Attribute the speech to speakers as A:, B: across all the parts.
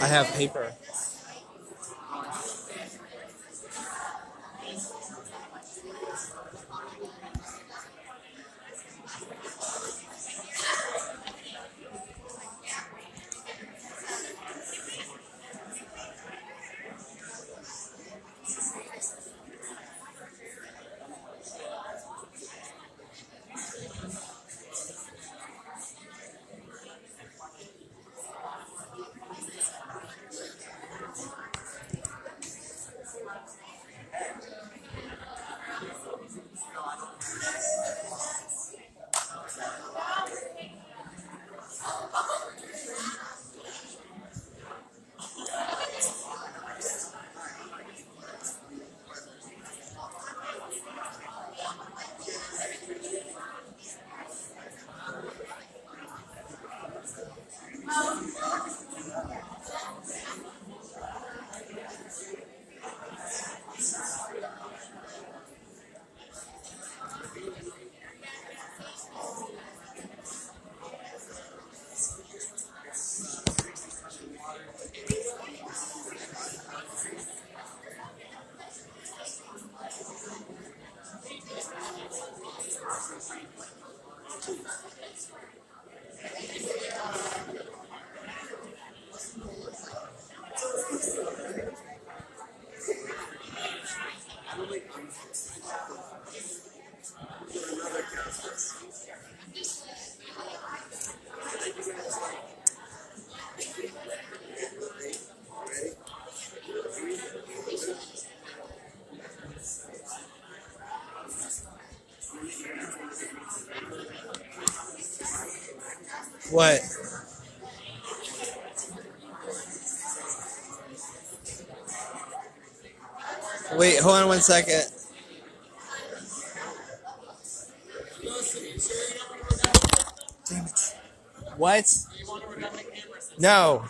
A: I have paper. What? Wait, hold on 1 second. Damn it. What? No.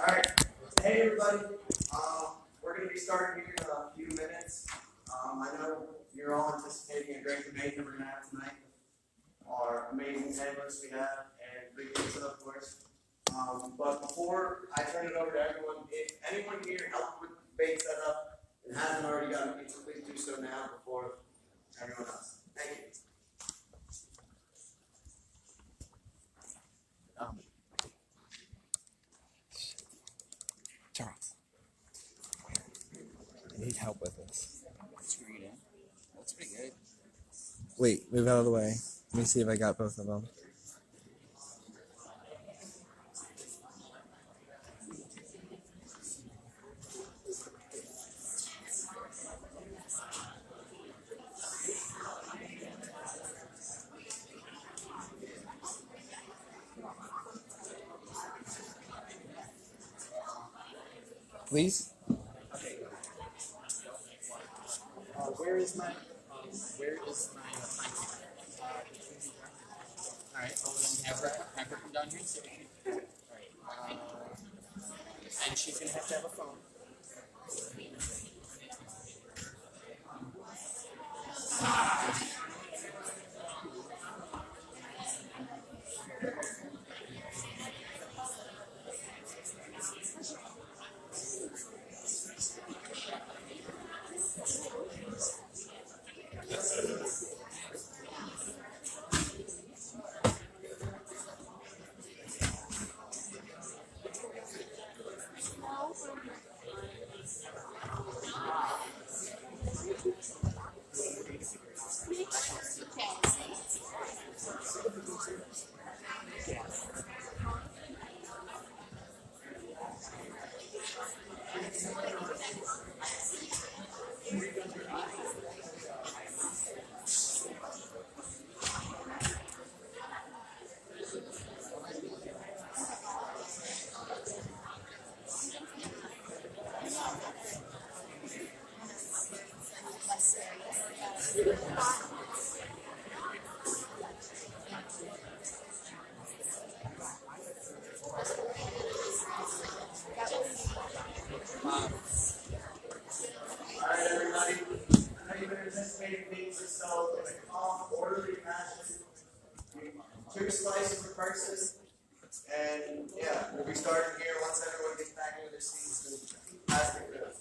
B: Alright. Hey everybody. We're going to be starting here in a few minutes. I know you're all anticipating a great debate that we're going to have tonight. Our amazing panelists we have, and free pizza, of course. But before I turn it over to everyone, if anyone here helped with the debate setup and hasn't already gotten pizza, please do so now before everyone else. Thank you.
A: Charles. I need help with this.
C: Screen in. That's pretty good.
A: Wait, move out of the way. Let me see if I got both of them. Please?
C: Where is my Alright, so then have her come down here and sit. Alright. And she's gonna have to have a phone.
B: be starting here once everyone gets back into their seats and has their food.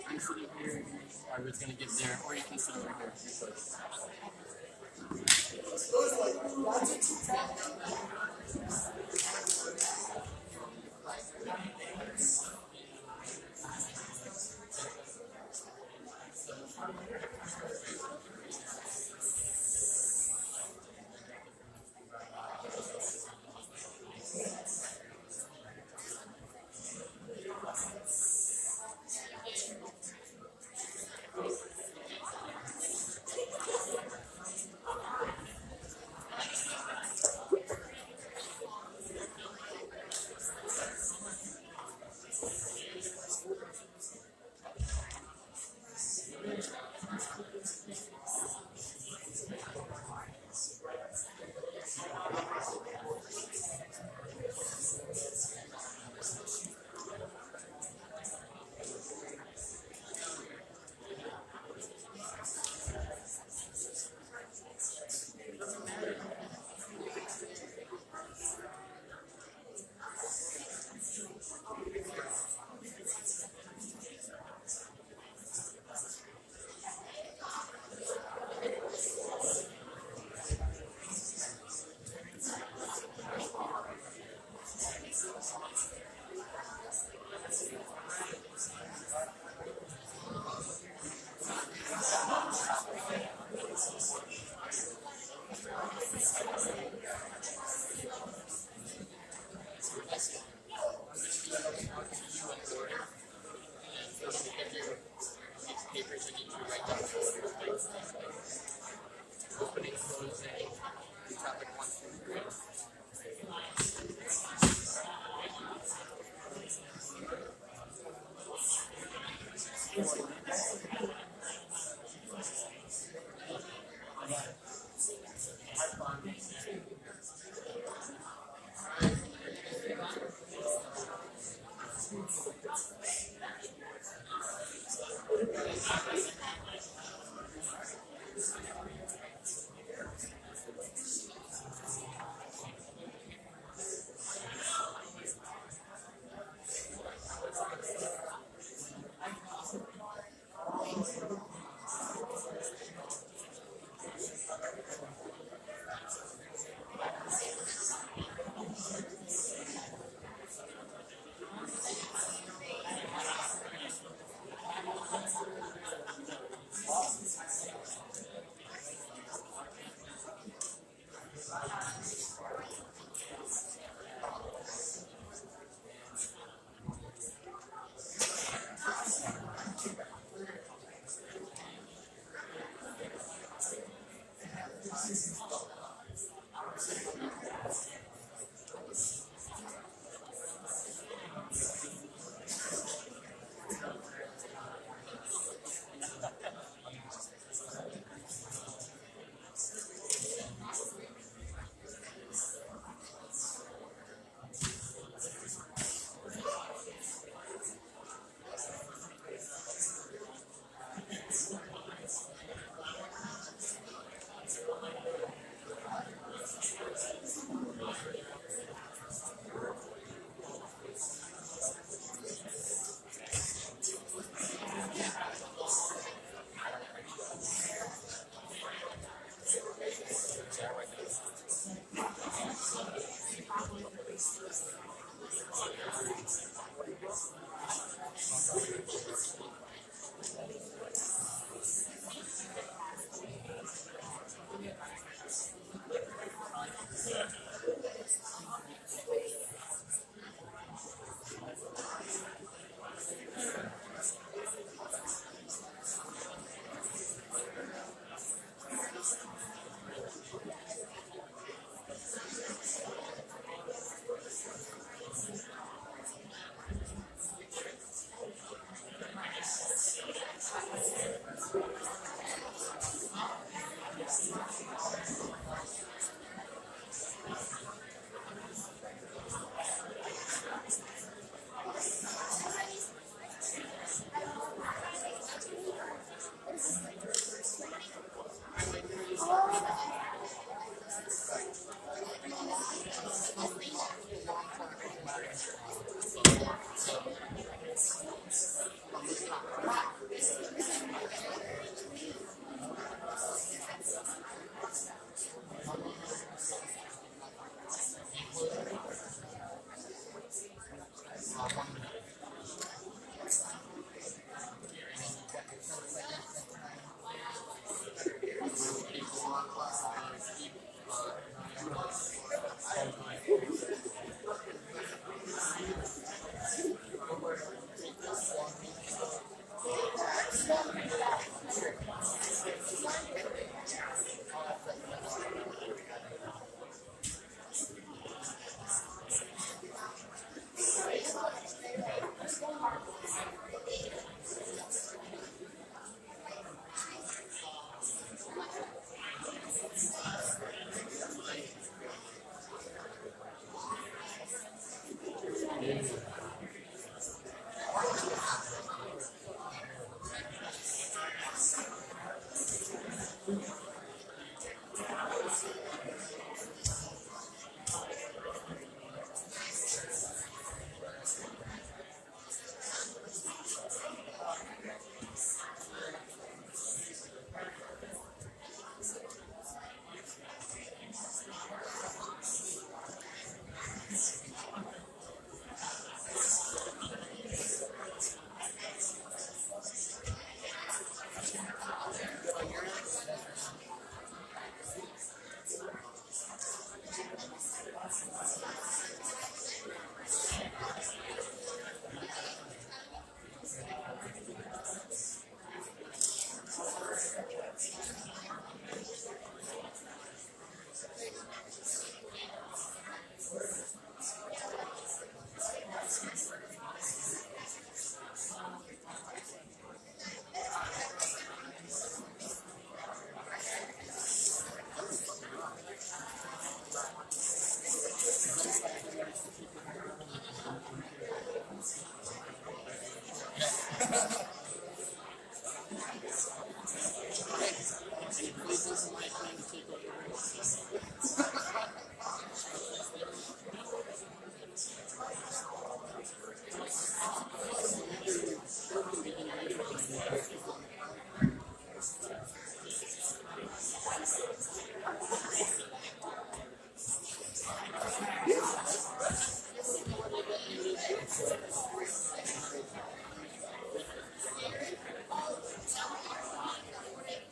C: I'm sitting here. I was going to get there, or you can sit over here. Papers I need to write down opening, closing, topic 1, 2, 3.
B: All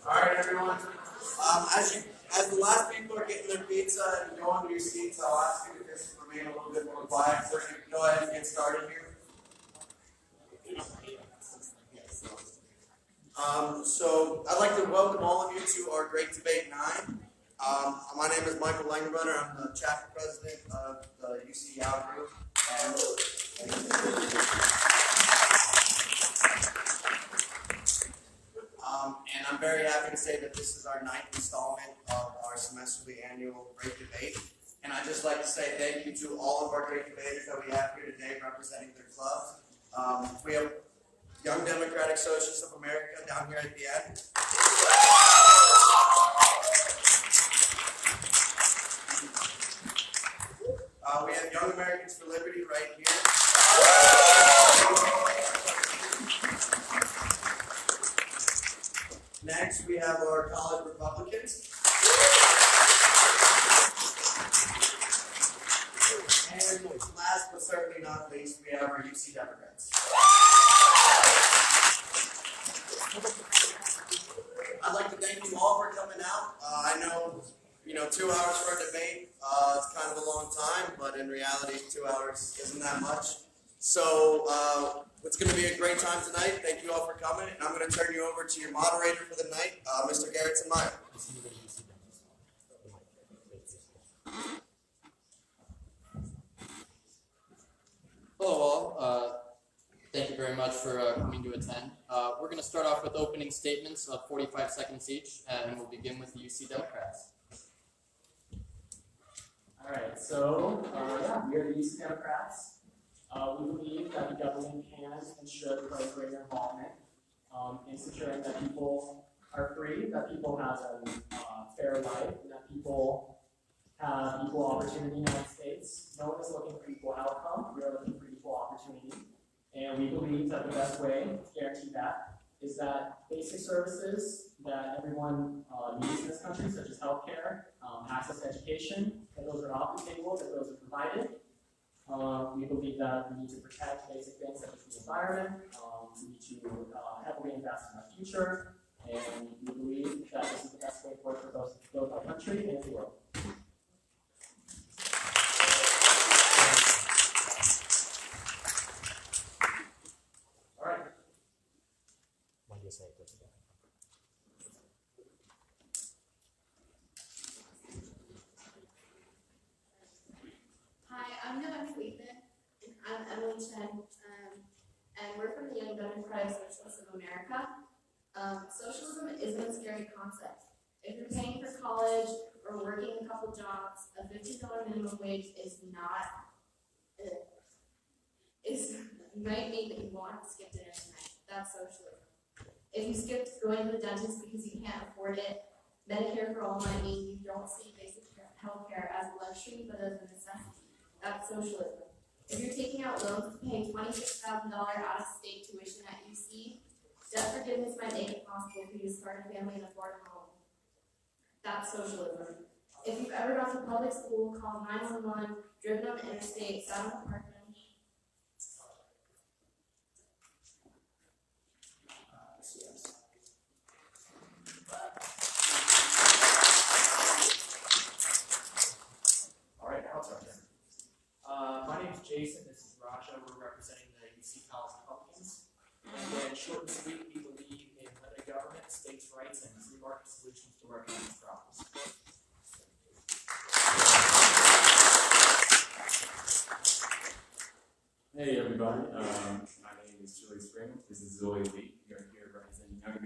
B: right, everyone. As the last people are getting their pizza and going to your seats, I'll ask you to just remain a little bit more quiet so we can go ahead and get started here. So I'd like to welcome all of you to our Great Debate 9. My name is Michael Langerbrunner. I'm the chapter president of the YAL group. And I'm very happy to say that this is our 9th installment of our semesterly annual Great Debate. And I'd just like to say thank you to all of our great debaters that we have here today representing their clubs. We have Young Democratic Socialists of America down here at the end. We have Young Americans for Liberty right here. Next, we have our college Republicans. And last but certainly not least, we have our UC Democrats. I'd like to thank you all for coming out. I know, 2 hours for a debate, it's kind of a long time, but in reality, 2 hours isn't that much. So it's going to be a great time tonight. Thank you all for coming, and I'm going to turn you over to your moderator for the night, Mr. Garrettson Meyer.
C: Hello all. Thank you very much for coming to attend. We're going to start off with opening statements of 45 seconds each, and we'll begin with the UC Democrats.
D: All right, so we are the UC Democrats. We believe that the government can and should play greater involvement in securing that people are free, that people have a fair life, and that people have equal opportunity in the United States. No one is looking for equal outcome. We are looking for equal opportunity. And we believe that the best way to guarantee that is that basic services that everyone needs in this country, such as healthcare, access to education, that those are off the table, that those are provided. We believe that we need to protect basic things such as the environment. We need to heavily invest in our future. And we believe that this is the best way forward for both our country and the world. All right. What do you say?
E: Hi, I'm November Weidman. I'm Emily Chen, and we're from the Young Democratic Socialists of America. Socialism isn't a scary concept. If you're paying for college or working a couple jobs, a $50 minimum wage is not. Might mean that you won't have to skip dinner tonight. That's socialism. If you skip going to the dentist because you can't afford it, Medicare for all might mean you don't see basic health care as a luxury but as a necessity. That's socialism. If you're taking out loans to pay $26,000 out-of-state tuition at UC, debt forgiveness might make it possible for you to start a family and afford a home. That's socialism. If you've ever gone to public school, called 911, driven on the interstate, sat on a park bench,
D: All right, now it's our turn. My name is Jason. This is Raja. We're representing the UC College Republicans. And short and sweet, we believe in limited government, states' rights, and free market solutions to our economic problems.
F: Hey everybody, my name is Julie Spring. This is Zoe Lee. We are here representing Young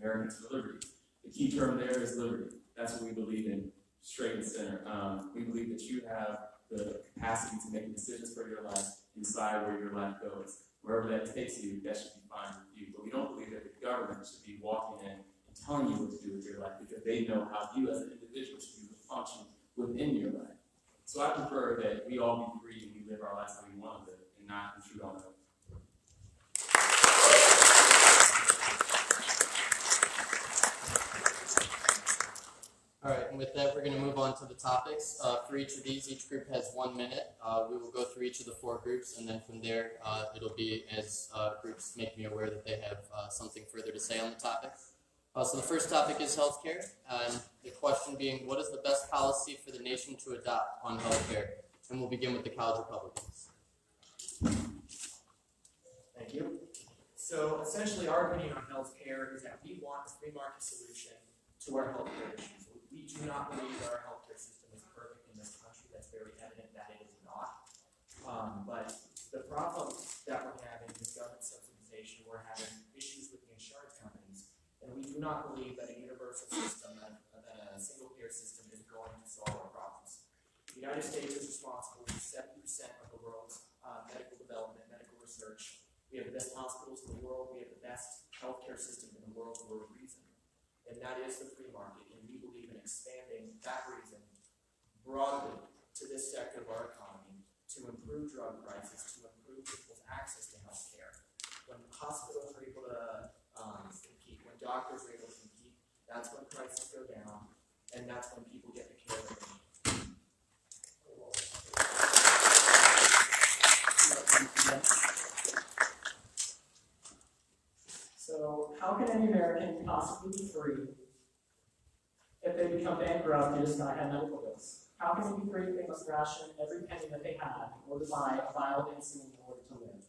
F: Americans for Liberty. The key term there is liberty. That's what we believe in, straight and center. We believe that you have the capacity to make decisions for your life and decide where your life goes. Wherever that takes you, that should be fine with you. But we don't believe that the government should be walking in and telling you what to do with your life because they know how you as an individual should be able to function within your life. So I prefer that we all be free and we live our lives how we want to live and not intrude on others.
C: All right, and with that, we're going to move on to the topics. For each of these, each group has 1 minute. We will go through each of the 4 groups, and then from there, it'll be as groups make me aware that they have something further to say on the topic. So the first topic is healthcare, and the question being, what is the best policy for the nation to adopt on healthcare? And we'll begin with the College Republicans.
D: Thank you. So essentially, our opinion on healthcare is that we want a free market solution to our healthcare issues. We do not believe that our healthcare system is perfect in this country. That's very evident that it is not. But the problem that we're having is government subsidization. We're having issues with the insurance companies. And we do not believe that a universal system, that a single-payer system is going to solve our problems. The United States is responsible for 70% of the world's medical development, medical research. We have the best hospitals in the world. We have the best healthcare system in the world for a reason. And that is the free market. And we believe in expanding that reason broadly to this sector of our economy to improve drug prices, to improve people's access to health care. When hospitals are able to compete, when doctors are able to compete, that's when prices go down, and that's when people get the care that they need. So, how can any American possibly be free if they become bankrupt due to sky-high medical bills. How can they be free if they must ration every penny that they have in order to buy a vial of insulin in order to live?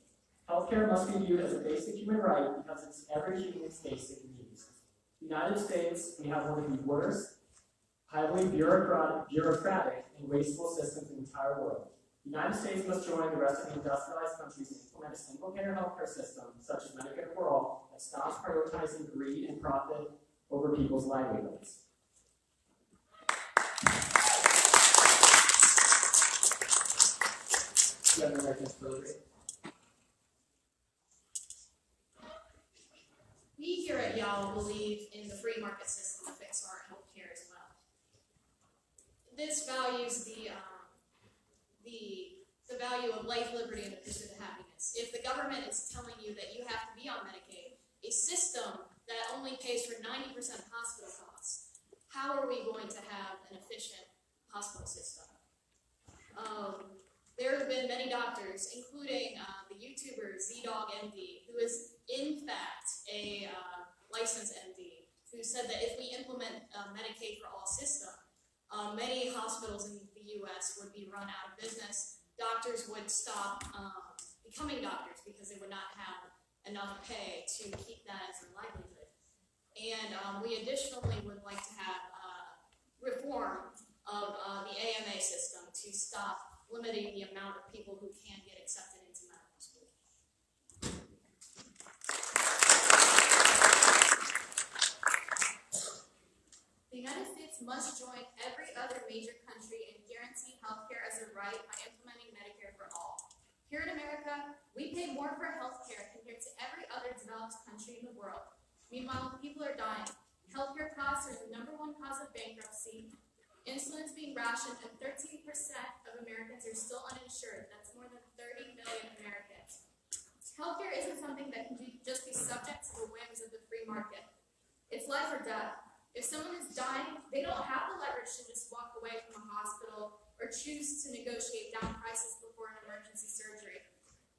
D: Healthcare must be viewed as a basic human right because it's every human's basic needs. In the United States, we have one of the worst, highly bureaucratic and wasteful systems in the entire world. The United States must join the rest of the industrialized countries and implement a single-payer healthcare system, such as Medicare for All, that stops prioritizing greed and profit over people's livelihoods.
C: Americans for Liberty.
E: We here at YAL believe in the free market system to fix our healthcare as well. This values the value of life, liberty, and the pursuit of happiness. If the government is telling you that you have to be on Medicaid, a system that only pays for 90% of hospital costs, how are we going to have an efficient hospital system? There have been many doctors, including the YouTuber ZDoggMD, who is in fact a licensed MD, who said that if we implement Medicaid for all system, many hospitals in the U.S. would be run out of business. Doctors would stop becoming doctors because they would not have enough pay to keep that as their livelihood. And we additionally would like to have reform of the AMA system to stop limiting the amount of people who can get accepted into medical school. The United States must join every other major country in guaranteeing healthcare as a right by implementing Medicare for all. Here in America, we pay more for healthcare compared to every other developed country in the world. Meanwhile, people are dying. Healthcare costs are the #1 cause of bankruptcy. Insulin is being rationed, and 13% of Americans are still uninsured. That's more than 30 million Americans. Healthcare isn't something that can just be subject to the whims of the free market. It's life or death. If someone is dying, they don't have the leverage to just walk away from a hospital or choose to negotiate down prices before an emergency surgery.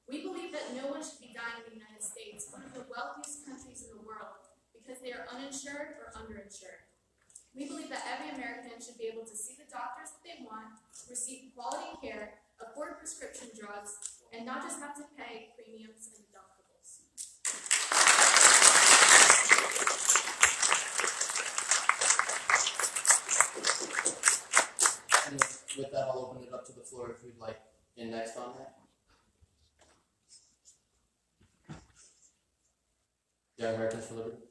E: We believe that no one should be dying in the United States, one of the wealthiest countries in the world, because they are uninsured or underinsured. We believe that every American should be able to see the doctors that they want, receive quality care, afford prescription drugs, and not just have to pay premiums and deductibles.
C: And with that, I'll open it up to the floor if you'd like in next on that. Young Americans for Liberty.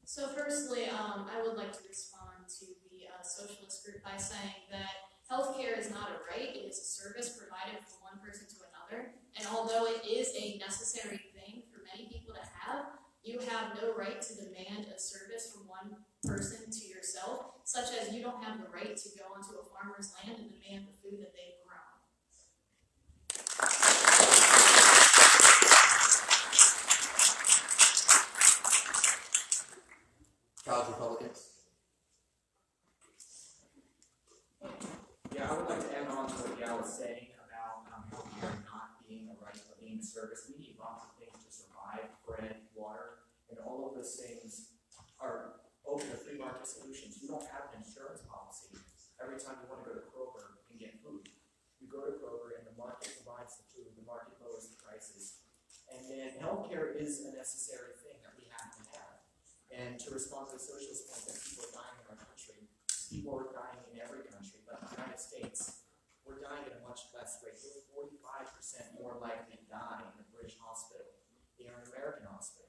E: So firstly, I would like to respond to the socialist group by saying that healthcare is not a right, it is a service provided from one person to another. And although it is a necessary thing for many people to have, you have no right to demand a service from one person to yourself, such as you don't have the right to go onto a farmer's land and demand the food that they've grown.
C: College Republicans.
D: Yeah, I would like to add on to what YAL was saying about healthcare not being a right but being a service. We need lots of things to survive: bread, water, and all of those things are open to free market solutions. You don't have an insurance policy every time you want to go to Kroger and get food. You go to Kroger and the market provides the food, the market lowers the prices. And then healthcare is a necessary thing that we have to have. And to respond to the socialist point that people are dying in our country, people are dying in every country, but in the United States, we're dying at a much less rate. We're 45% more likely to die in a British hospital than an American hospital.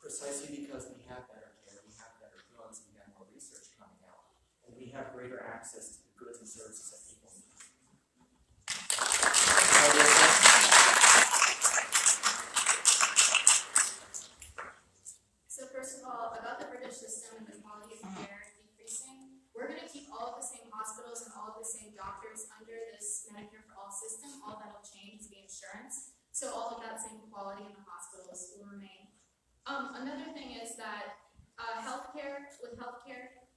D: Precisely because we have better care, we have better drugs, we have more research coming out, and we have greater access to the goods and services that people need.
E: So first of all, about the British system and the quality of care decreasing, we're going to keep all of the same hospitals and all of the same doctors under this Medicare for All system. All that'll change is the insurance. So all of that same quality in the hospitals will remain. Another thing is that healthcare,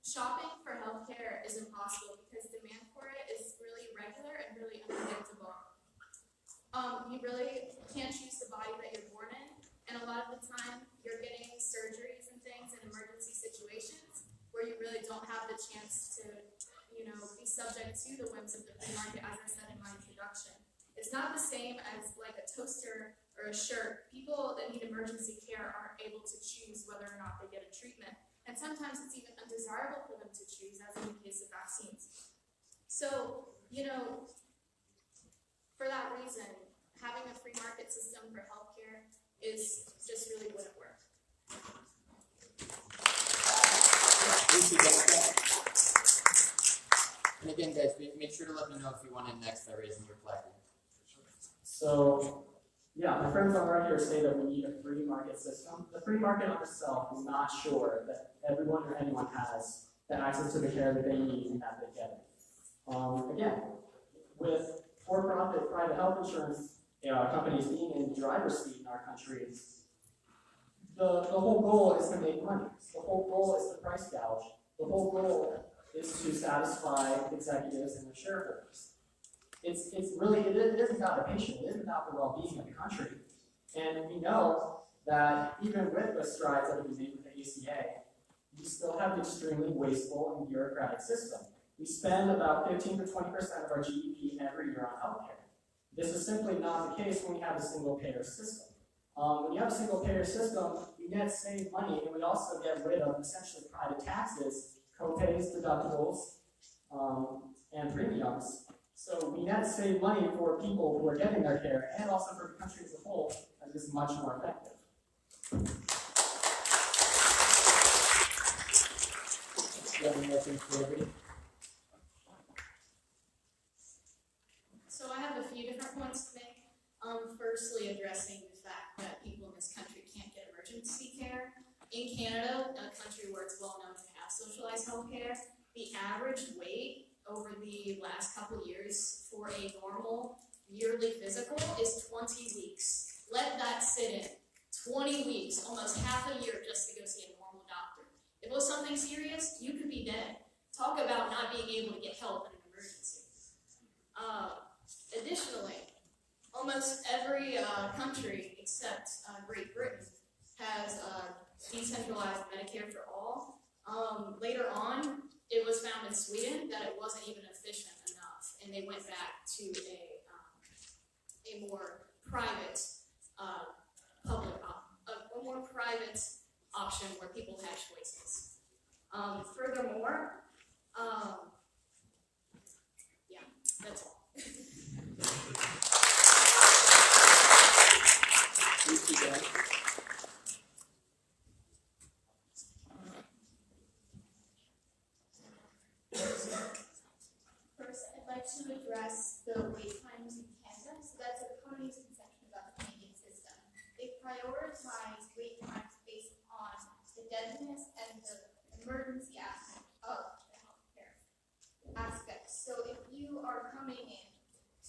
E: shopping for healthcare is impossible because demand for it is really irregular and really unpredictable. You really can't choose the body that you're born in, and a lot of the time you're getting surgeries and things in emergency situations where
G: where you really don't have the chance to, be subject to the whims of the free market, as I said in my introduction. It's not the same as like a toaster or a shirt. People that need emergency care aren't able to choose whether or not they get a treatment. And sometimes it's even undesirable for them to choose, as in the case of vaccines. So, for that reason, having a free market system for healthcare is just really wouldn't work.
C: And again, guys, make sure to let me know if you want in next by raising your flag.
D: So, yeah, my friends on right here say that we need a free market system. The free market on itself is not sure that everyone or anyone has the access to the care that they need and that they get it. Again, with for-profit private health insurance companies being in the driver's seat in our country, the whole goal is to make money. The whole goal is to price gouge. The whole goal is to satisfy executives and their shareholders. It isn't about the patient, it isn't about the well-being of the country. And we know that even with the strides that have been made with the ACA, we still have an extremely wasteful and bureaucratic system. We spend about 15 to 20% of our GDP every year on healthcare. This is simply not the case when we have a single-payer system. When you have a single-payer system, you net save money, and we also get rid of essentially private taxes, co-pays, deductibles, and premiums. So we net save money for people who are getting their care, and also for the country as a whole, and this is much more effective.
C: Do you have any more things for everybody?
G: So I have a few different points to make. Firstly, addressing the fact that people in this country can't get emergency care. In Canada, a country where it's well known to have socialized health care, the average wait over the last couple years for a normal yearly physical is 20 weeks. Let that sit in. 20 weeks, almost half a year just to go see a normal doctor. If it was something serious, you could be dead. Talk about not being able to get help in an emergency. Additionally, almost every country except Great Britain has decentralized Medicare for all. Later on, it was found in Sweden that it wasn't even efficient enough, and they went back to a more private a more private option where people had choices. Furthermore, yeah, that's all.
E: First, I'd like to address the wait times in Canada. So that's a common misconception about the Canadian system. They prioritize wait times based on the deadliness and the emergency aspect of the healthcare aspect. So if you are coming in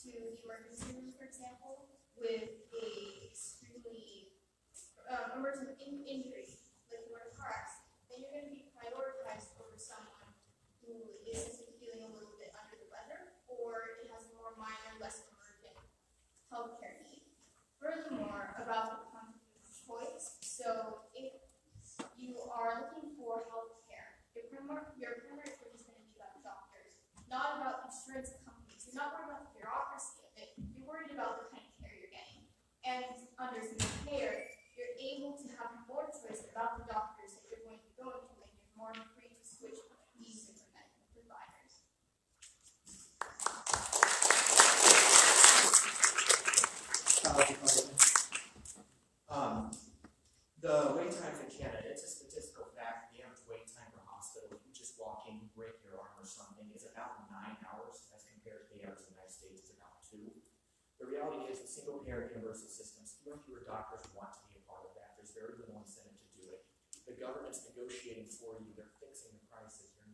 E: to the emergency room, for example, with a extremely emergent injury, like you were in a car accident, then you're going to be prioritized over someone who is feeling a little bit under the weather, or it has a more minor, less emergent healthcare need. Furthermore, about the concept of choice, so if you are looking for healthcare, your primary choice is going to be about doctors, not about insurance companies. You're not worried about the bureaucracy of it. You're worried about the kind of care you're getting. And under Medicare, you're able to have more choice about the doctors that you're going to be going to, and you're more free to switch between different medical providers.
D: The wait times in Canada, it's a statistical fact. The average wait time for a hospital, if you just walk in, you break your arm or something, is about 9 hours as compared to the average in the United States is about 2. The reality is, the single-payer universal systems, fewer and fewer doctors want to be a part of that. There's very little incentive to do it. The government's negotiating for you. They're fixing the prices. You're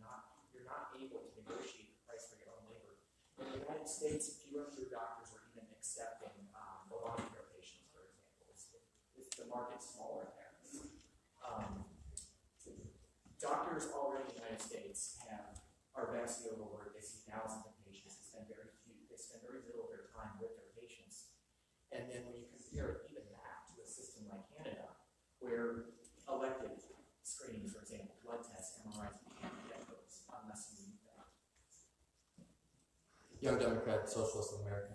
D: not able to negotiate the price for your own labor. In the United States, fewer and fewer doctors are even accepting Obamacare patients, for example. The market's smaller there. Doctors already in the United States are vastly overworked. They see thousands of patients. They spend very little of their time with their patients. And then when you compare even that to a system like Canada, where elective screenings, for example, blood tests, MRIs,
C: Young Democrat, Socialists of America.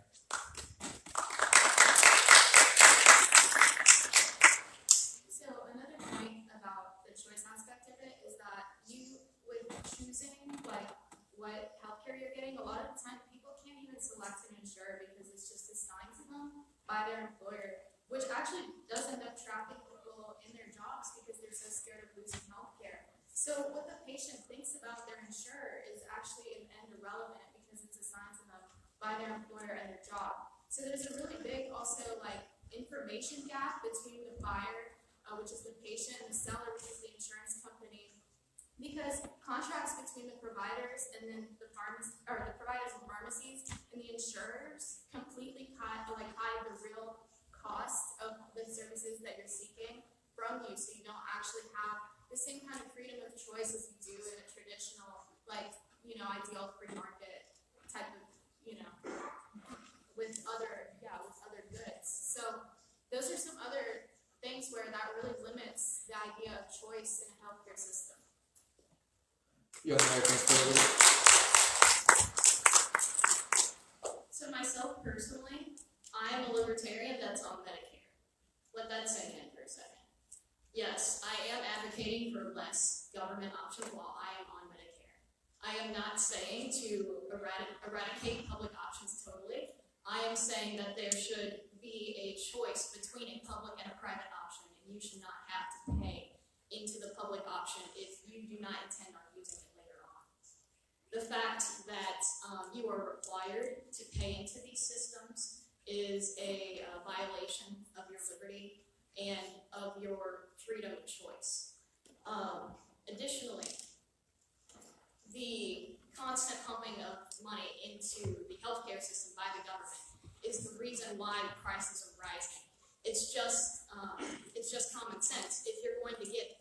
G: So another point about the choice aspect of it is that you, with choosing like what healthcare you're getting, a lot of the time people can't even select an insurer because it's just assigned to them by their employer, which actually does end up trapping people in their jobs because they're so scared of losing healthcare. So what the patient thinks about their insurer is actually in the end irrelevant because it's assigned to them by their employer and their job. So there's a really big also like information gap between the buyer, which is the patient, and the seller, which is the insurance company, because contracts between the providers and then the providers and pharmacies and the insurers completely hide the real cost of the services that you're seeking from you, so you don't actually have the same kind of freedom of choice as you do in a traditional, ideal free market type of, with other goods. So those are some other things where that really limits the idea of choice in a healthcare system.
C: Young Americans for Liberty.
G: So myself personally, I am a libertarian that's on Medicare. Let that sink in for a second. Yes, I am advocating for less government options while I am on Medicare. I am not saying to eradicate public options totally. I am saying that there should be a choice between a public and a private option, and you should not have to pay into the public option if you do not intend on using it later on. The fact that you are required to pay into these systems is a violation of your liberty and of your freedom of choice. Additionally, the constant pumping of money into the healthcare system by the government is the reason why prices are rising. It's just common sense. If you're going to get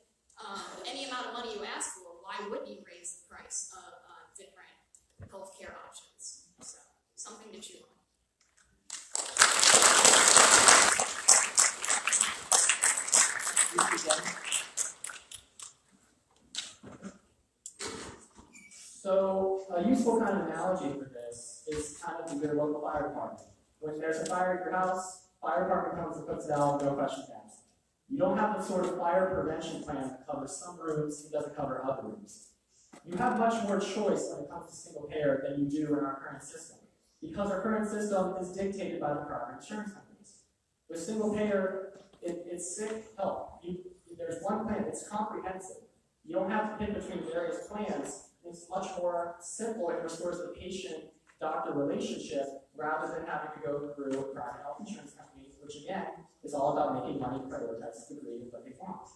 G: any amount of money you ask for, why wouldn't you raise the price of different healthcare options? So, something to chew on.
D: So a useful kind of analogy for this is kind of your local fire department. When there's a fire at your house, fire department comes and puts it out, no questions asked. You don't have the sort of fire prevention plan that covers some rooms and doesn't cover other rooms. You have much more choice when it comes to single payer than you do in our current system, because our current system is dictated by the private insurance companies. With single payer, it's sick help. There's one plan, it's comprehensive. You don't have to pick between various plans. It's much more simple. It restores the patient-doctor relationship rather than having to go through private health insurance companies, which again is all about making money and prioritize the degree of what they want.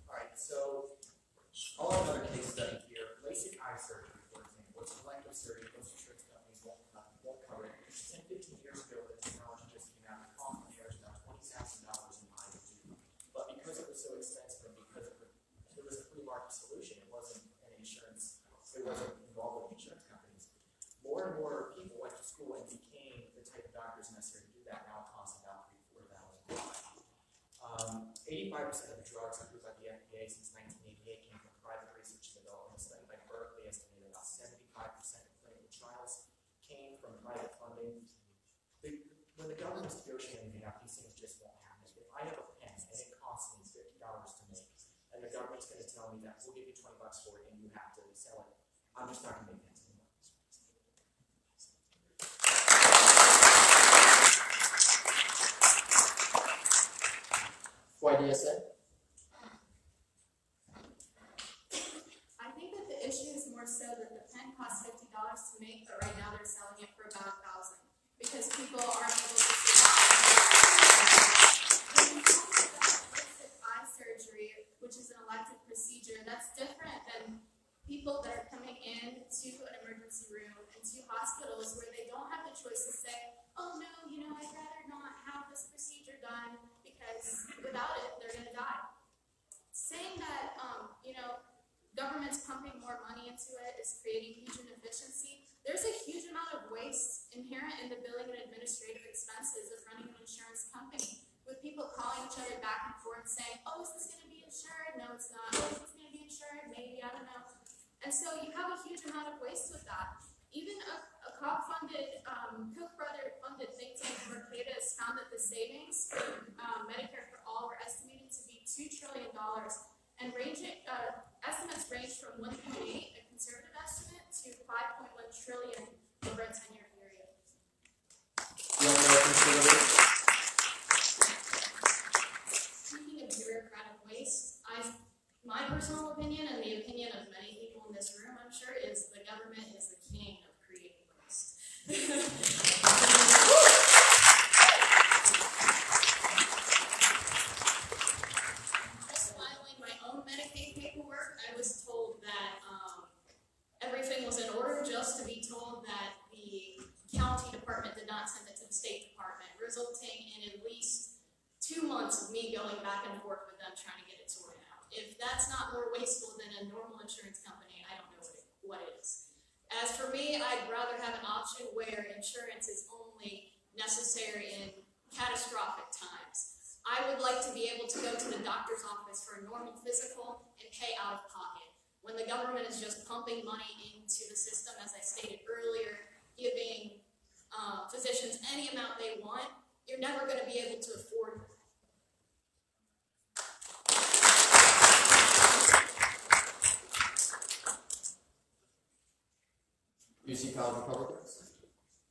D: Alright, so I'll have another case study here. LASIK eye surgery, for example. It's elective surgery. Most insurance companies won't cover it. 10, 15 years ago, the technology just came out. The cost of care is about $20,000 in eye surgery. But because it was so expensive and because it was a free market solution, it wasn't an insurance, it wasn't involved with insurance companies. More and more people went to school and became the type of doctors necessary to do that. Now it costs about $3,000 to $4,000. 85% of the drugs approved by the FDA since 1988 came from private research and development. A study by Berkeley estimated about 75% of clinical trials came from private funding. When the government's negotiating behalf, these things just won't happen. If I have a pen and it costs me $50 to make, and the government's going to tell me that we'll give you $20 for it and you have to sell it, I'm just not going to make pens anymore.
C: YDSA.
G: I think that the issue is more so that the pen costs $50 to make, but right now they're selling it for about $1,000 because people aren't able to see. When you talk about LASIK eye surgery, which is an elective procedure, that's different than people that are coming in to an emergency room and to hospitals where they don't have the choice to say, oh no, I'd rather not have this procedure done because without it, they're going to die. Saying that, government's pumping more money into it is creating huge inefficiency. There's a huge amount of waste inherent in the billing and administrative expenses of running an insurance company, with people calling each other back and forth saying, oh, is this going to be insured, no, it's not always going to be insured, maybe, I don't know. And so you have a huge amount of waste with that. Even a Koch-funded, Koch brother-funded think tank Mercatus has found that the savings for Medicare for All were estimated to be $2 trillion, and estimates range from 1.8, a conservative estimate, to 5.1 trillion over a 10-year period.
C: Young Americans for Liberty.
G: Speaking of bureaucratic waste, my personal opinion, and the opinion of many people in this room, I'm sure, is the government is the king of creating waste. Just filing my own Medicaid paperwork, I was told that everything was in order, just to be told that the county department did not send it to the State Department, resulting in at least 2 months of me going back and forth with them trying to get it sorted out. If that's not more wasteful than a normal insurance company, I don't know what is. As for me, I'd rather have an option where insurance is only necessary in catastrophic times. I would like to be able to go to the doctor's office for a normal physical and pay out of pocket. When the government is just pumping money into the system, as I stated earlier, giving physicians any amount they want, you're never going to be able to afford it.
C: UC College Republicans.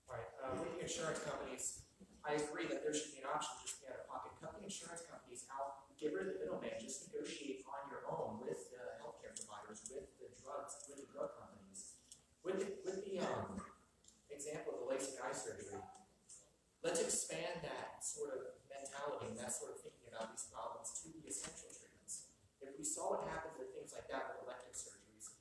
D: Right, with the insurance companies, I agree that there should be an option to just pay out of pocket. Cut the insurance companies out, get rid of the middleman, just negotiate on your own with the healthcare providers, with the drug companies. With the example of the LASIK eye surgery, let's expand that sort of mentality and that sort of thinking about these problems to the essential treatments. If we saw what happened with things like that with elective surgeries,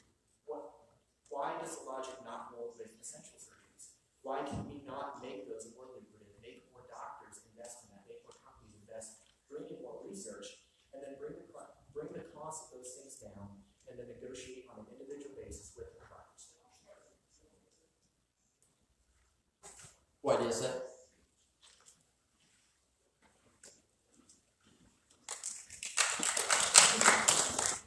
D: why does the logic not hold with essential surgeries? Why can we not make those more lucrative, make more doctors invest in that, make more companies invest, bring in more research, and then bring the cost of those things down, and then negotiate on an individual basis with the providers?
C: Why do you say?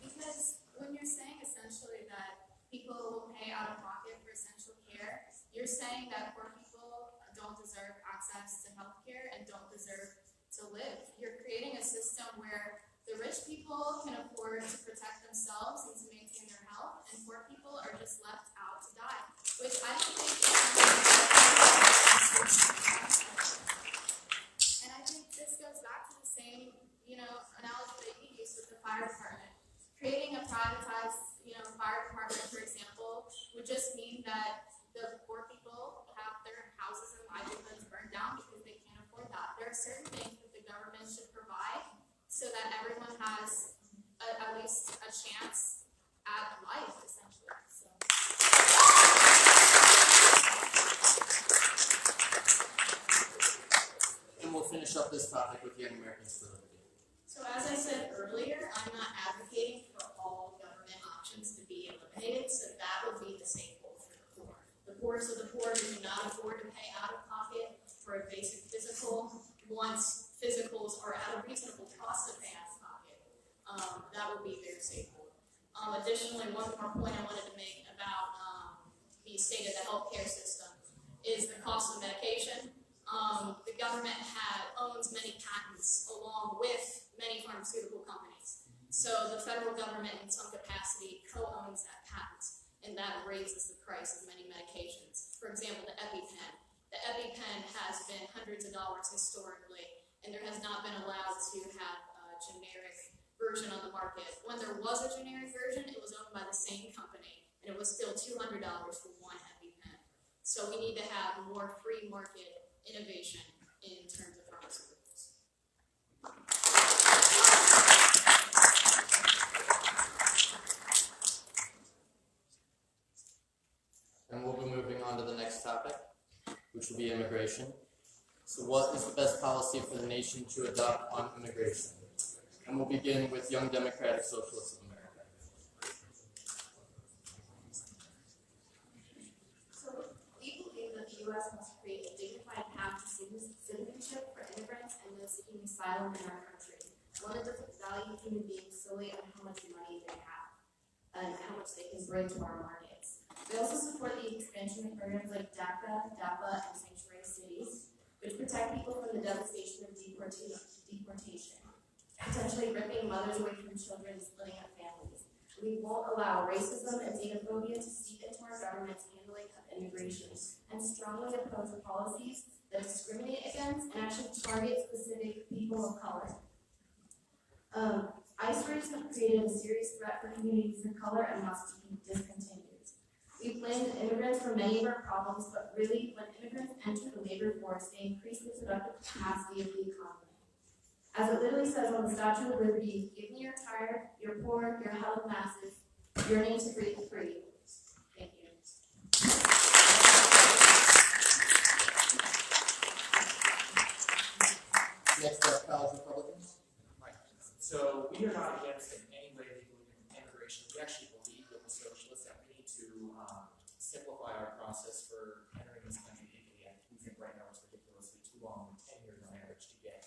G: Because when you're saying essentially that people will pay out of pocket for essential care, you're saying that poor people don't deserve access to health care and don't deserve to live. You're creating a system where the rich people can afford to protect themselves and to maintain their health, and poor people are just left out to die, which I don't think is. And I think this goes back to the same, analogy that you used with the fire department. Creating a privatized, fire department, for example, would just mean that the poor people have their houses and livelihoods burned down because they can't afford that. There are certain things that the government should provide so that everyone has at least a chance at life, essentially. So.
C: And we'll finish up this topic with Young Americans for Liberty.
G: So as I said earlier, I'm not advocating for all government options to be eliminated, so that would be the same goal for the poor. The poorest of the poor who do not afford to pay out of pocket for a basic physical, once physicals are at a reasonable cost to pay out of pocket, that would be their safe goal. Additionally, one more point I wanted to make about the state of the healthcare system is the cost of medication. The government owns many patents along with many pharmaceutical companies. So the federal government in some capacity co-owns that patent, and that raises the price of many medications. For example, the EpiPen. The EpiPen has been hundreds of dollars historically, and there has not been allowed to have a generic version on the market. When there was a generic version, it was owned by the same company, and it was still $200 for one EpiPen. So we need to have more free market innovation in terms of pharmaceuticals.
C: And we'll be moving on to the next topic, which will be immigration. So what is the best policy for the nation to adopt on immigration? And we'll begin with Young Democratic Socialists of America.
E: So we believe that the U.S. must create a dignified path to citizenship for immigrants and those seeking asylum in our country. one that doesn't value human beings solely on how much money they have and how much they can bring to our markets. We also support the expansion of programs like DACA, DAPA, and sanctuary cities, which protect people from the devastation of deportation, potentially ripping mothers away from children and splitting up families. We won't allow racism and xenophobia to seep into our government's handling of immigration, and strongly oppose policies that discriminate against and actually target specific people of color. ICE raids have created a serious threat for communities of color and must be discontinued. We blame immigrants for many of our problems, but really, when immigrants enter the labor force, they increase the productive capacity of the economy. As it literally says on the Statue of Liberty, even you're tired, you're poor, you're held massive, yearning to breathe free. Thank you.
C: Next up, college Republicans.
D: Right. So we are not against in any way legal immigration. We actually believe with the socialists that we need to simplify our process for entering this country legally. And we think right now it's ridiculously too long, 10 years on average to get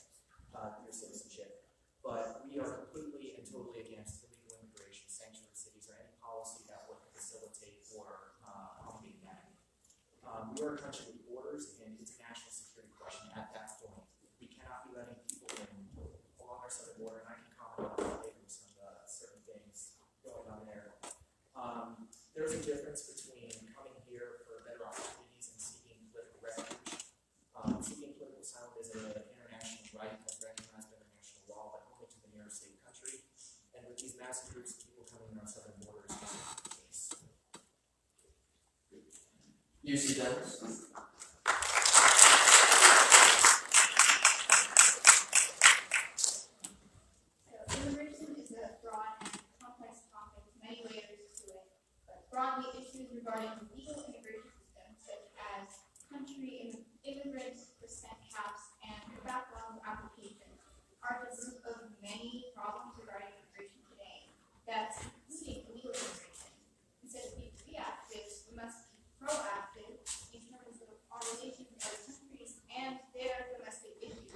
D: your citizenship. But we are completely and totally against illegal immigration, sanctuary cities, or any policy that would facilitate or accommodate that. We are a country with borders, and it's a national security question at that point. We cannot be letting people in along our southern border, and I can comment on that later with some certain things going on there. There's a difference between coming here for better opportunities and seeking political refuge. Seeking political asylum is an international right that's recognized by international law, but only to the nearest state country. And with these massive groups of people coming in our southern borders, this is not the case.
C: UC Dennis.
H: Immigration is a broad and complex topic with many layers to it, but broadly issues regarding the legal immigration system, such as country immigrant percent caps and background applications, are just some of many problems regarding immigration today. That's including illegal immigration. Instead of being reactive, we must be proactive in terms of our relations with other countries and their domestic issues.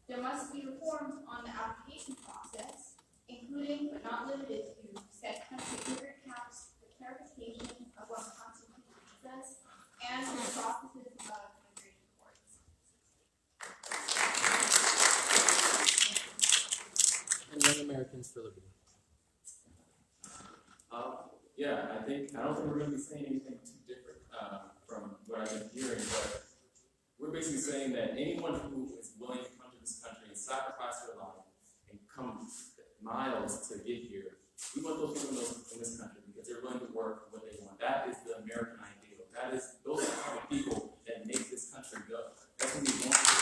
H: There must be reforms on the application process, including but not limited to set country immigrant caps, the clarification of what constitutes visas, and the processes of immigration courts.
C: And Young Americans for Liberty.
F: Yeah, I don't think we're going to be saying anything too different from what I've been hearing, but we're basically saying that anyone who is willing to come to this country and sacrifice their life and come miles to get here, we want those people in this country because they're willing to work for what they want. That is the American ideal. Those are the kind of people that make this country go. That's what we want to do.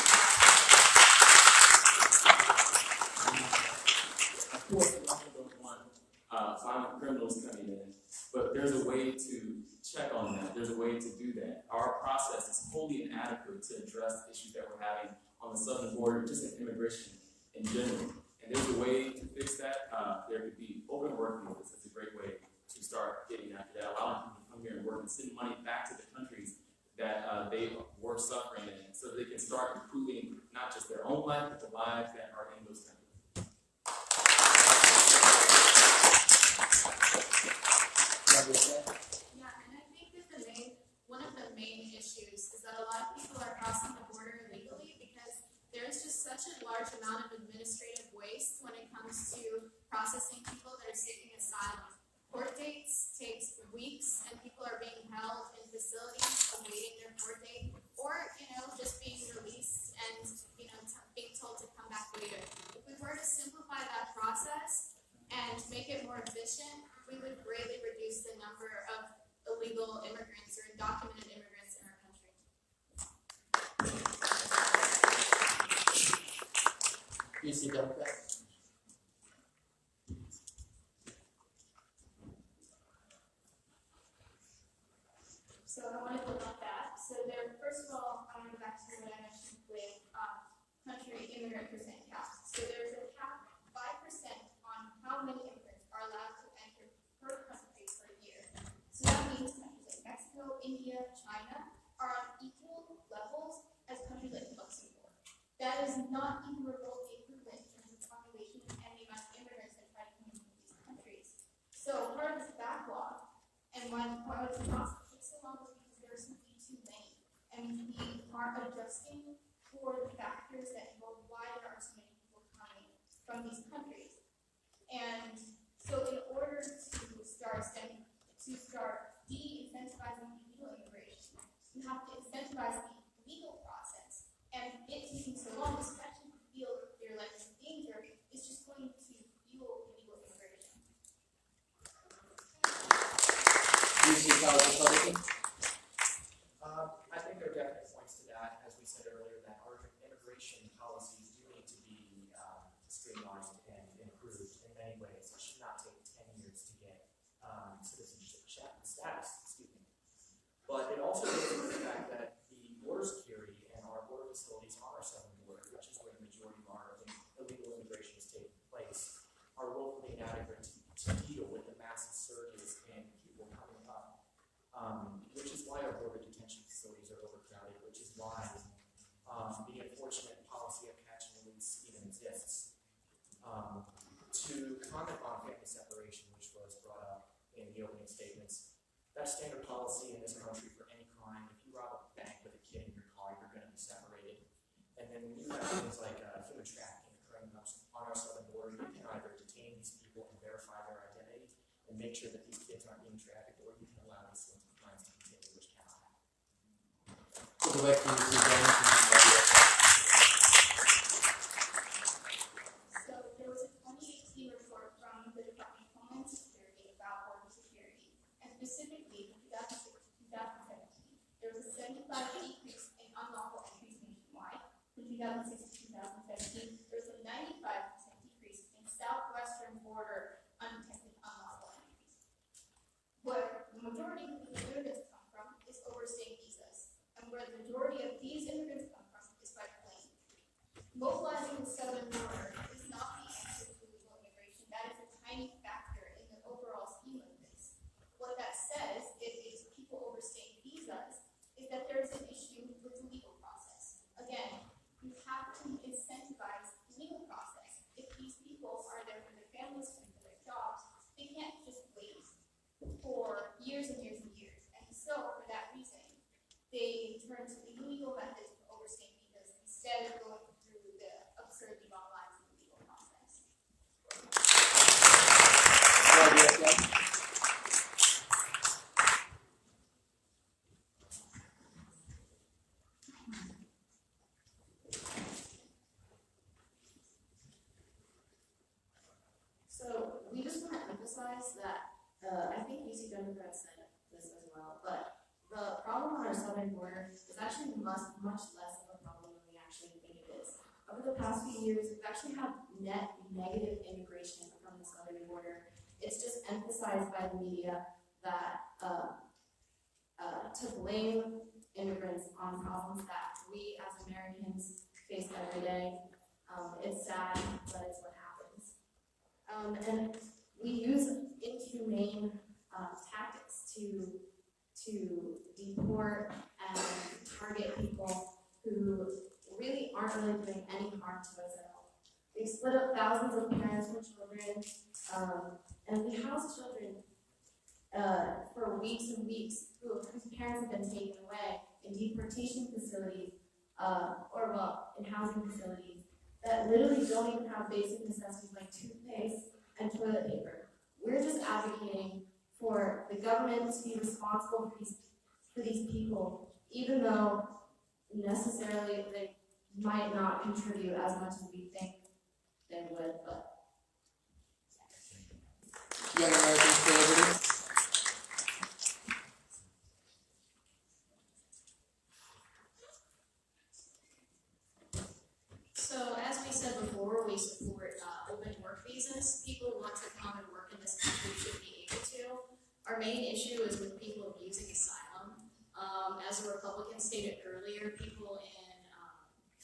F: Of course, we also don't want violent criminals coming in, but there's a way to check on that. There's a way to do that. Our process is wholly inadequate to address the issues that we're having on the southern border, just in immigration in general. And there's a way to fix that. There could be open work visas. It's a great way to start getting after that, allowing people to come here and work and send money back to the countries that they were suffering in, so they can start improving not just their own life, but the lives that are in those countries.
G: Yeah, and I think that one of the main issues is that a lot of people are crossing the border illegally because there is just such a large amount of administrative waste when it comes to processing people that are seeking asylum. Court dates takes weeks, and people are being held in facilities awaiting their court date, or just being released and being told to come back later. If we were to simplify that process and make it more efficient, we would greatly reduce the number of illegal immigrants or undocumented immigrants in our country.
C: UC Democrat.
H: So I want to build on that. So first of all, I want to go back to what I mentioned with country immigrant percent caps. So there's a cap 5% on how many immigrants are allowed to enter per country per year. So that means countries like Mexico, India, China are on equal levels as countries like Luxembourg. That is not even remotely equivalent
C: community college Republican?
D: I think there are definite points to that, as we said earlier, that our immigration policies do need to be streamlined and improved in many ways. It should not take 10 years to get citizenship status, excuse me. But it also goes to the fact that the border security and our border facilities on our southern border, which is where the majority of our illegal immigration is taking place, are woefully inadequate to deal with the massive surges in people coming up. Which is why our border detention facilities are overcrowded, which is why the unfortunate policy of catch and release even exists. To comment on family separation, which was brought up in the opening statements, that's standard policy in this country for any crime. If you rob a bank with a kid in your car, you're going to be separated. And then when you have things like human trafficking occurring on our southern border, you can either detain these people and verify their identity and make sure that these kids aren't being trafficked, or you can allow these sorts of crimes to continue, which cannot happen.
C: We'll go back to you, Suzanne.
H: So there was a 2018 report from the Department of Homeland Security about border security, and specifically from 2006 to 2017, there was a 75% decrease in unlawful entries nationwide. From 2006 to 2017, there was a 95% decrease in southwestern border undetected unlawful entries. Where the majority of the immigrants come from is overstaying visas, and where the majority of these immigrants come from is by plane. Mobilizing the southern border is not the answer to illegal immigration. That is a tiny factor in the overall scheme of this. What that says is people overstaying visas is that there is an issue with the legal process. Again, you have to incentivize the legal process. If these people are there for their families and for their jobs, they can't just wait for years and years and years. And so, for that reason, they turn to illegal methods for overstaying visas instead of going through the absurdly long lines of the legal process.
E: So we just want to emphasize that, I think UC Democrats said this as well, but the problem on our southern border is actually much less of a problem than we actually think it is. Over the past few years, we've actually had net negative immigration from the southern border. It's just emphasized by the media that to blame immigrants on problems that we as Americans face every day. It's sad, but it's what happens. And we use inhumane tactics to deport and target people who really aren't really doing any harm to us at all. We've split up thousands of parents with children, and we house children for weeks and weeks whose parents have been taken away in deportation facilities, in housing facilities that literally don't even have basic necessities like toothpaste and toilet paper. We're just advocating for the government to be responsible for these people, even though necessarily they might not contribute as much as we think they would, but.
C: Young Americans for Liberty.
G: So as we said before, we support open work visas. People who want to come and work in this country should be able to. Our main issue is with people abusing asylum. As a Republican stated earlier, people in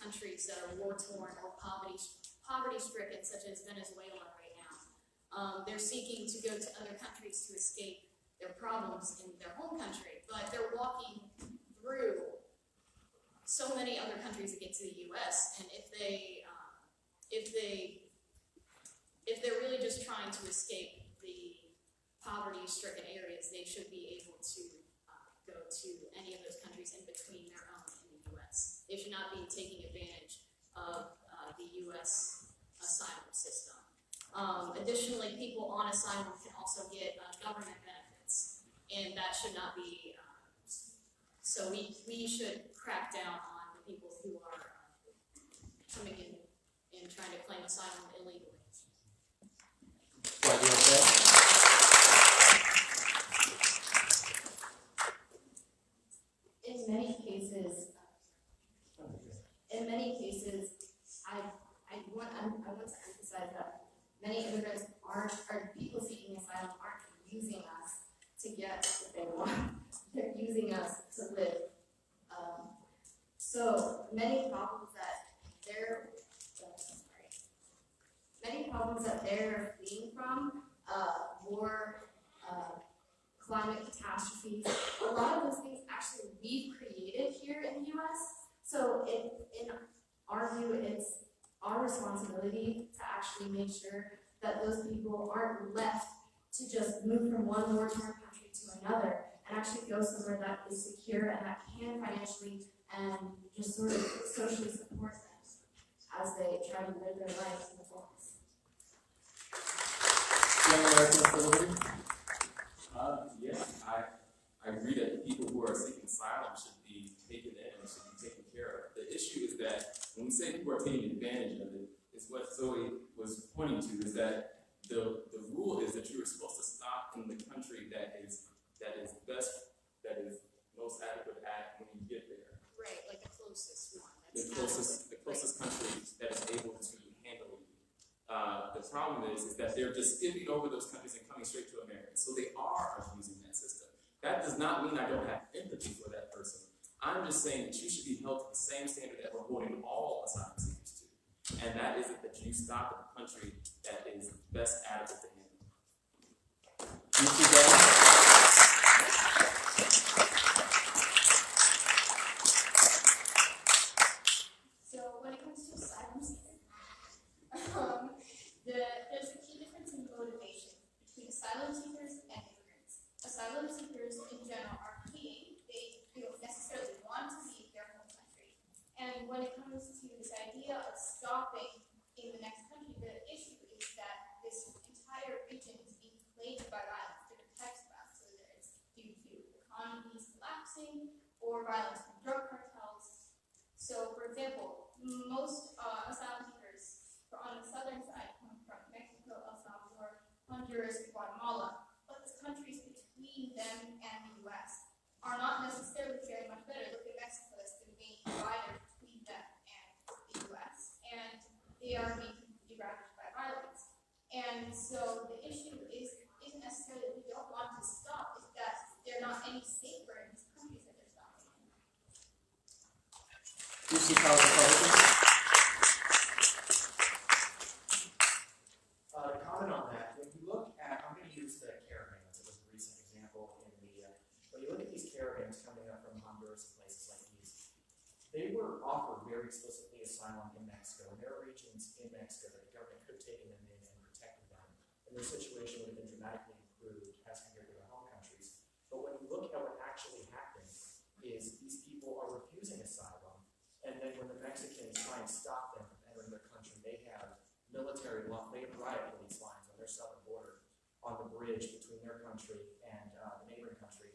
G: countries that are war-torn or poverty-stricken, such as Venezuela right now, they're seeking to go to other countries to escape their problems in their home country, but they're walking through so many other countries to get to the U.S. And if they're really just trying to escape the poverty-stricken areas, they should be able to go to any of those countries in between their own and the U.S. They should not be taking advantage of the U.S. asylum system. Additionally, people on asylum can also get government benefits, and that should not be. So we should crack down on the people who are coming in and trying to claim asylum illegally.
E: or people seeking asylum aren't using us to get what they want. They're using us to live. So many problems that they're fleeing from, war, climate catastrophes, a lot of those things actually we've created here in the U.S. So in our view, it's our responsibility to actually make sure that those people aren't left to just move from one war-torn country to another and actually go somewhere that is secure and that can financially and just sort of socially support them as they try to live their lives in the fullest.
C: Young Americans for Liberty?
F: Yes, I agree that people who are seeking asylum should be taken in and should be taken care of. The issue is that when we say people are taking advantage of it, is what Zoe was pointing to, is that the rule is that you are supposed to stop in the country that is most adequate at when you get there.
G: Right, like the closest one.
F: The closest country that is able to handle you. The problem is that they're just skipping over those countries and coming straight to America. So they are abusing that system. That does not mean I don't have empathy for that person. I'm just saying that you should be held to the same standard that we're holding all asylum seekers to. And that is that you stop in the country that is best adequate to handle.
H: So when it comes to asylum seekers, there's a key difference in motivation between asylum seekers and immigrants. Asylum seekers in general are fleeing. They don't necessarily want to leave their home country. And when it comes to this idea of stopping in the next country, the issue is that this entire region is being plagued by violence, different types of violence, whether it's due to economies collapsing or violence from drug cartels. So, for example, most asylum seekers on the southern side come from Mexico, El Salvador, Honduras, and Guatemala, but the countries between them and the U.S. are not necessarily very much better. Look at Mexico as the main divider between them and the U.S., and they are being completely ravaged by violence. And so the issue isn't necessarily that we don't want to stop, it's that they're not any safer in these countries that they're stopping in.
D: To comment on that, when you look at, I'm going to use the caravans as a recent example in the, when you look at these caravans coming up from Honduras and places like these, they were offered very explicitly asylum in Mexico, and there are regions in Mexico that the government could have taken them in and protected them, and their situation would have been dramatically improved as compared to their home countries. But when you look at what actually happened, is these people are refusing asylum, and then when the Mexicans try and stop them from entering their country, they have riot police lines on their southern border on the bridge between their country and the neighboring country.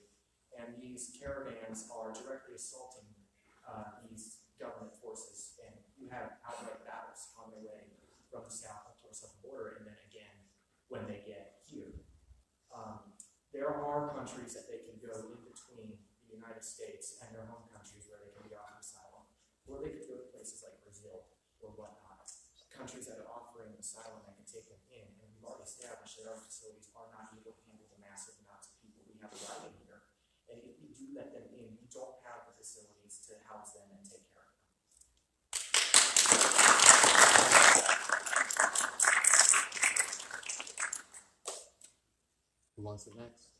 D: And these caravans are directly assaulting these government forces, and you have outright battles on their way from the south up to the southern border, and then again when they get here. There are countries that they can go in between the United States and their home countries where they can be offered asylum, or they could go to places like Brazil or whatnot, countries that are offering asylum that can take them in. And we've already established that our facilities are not able to handle the massive amounts of people we have arriving here. And if we do let them in, we don't have the facilities to house them and take care of them.
C: Who wants it next?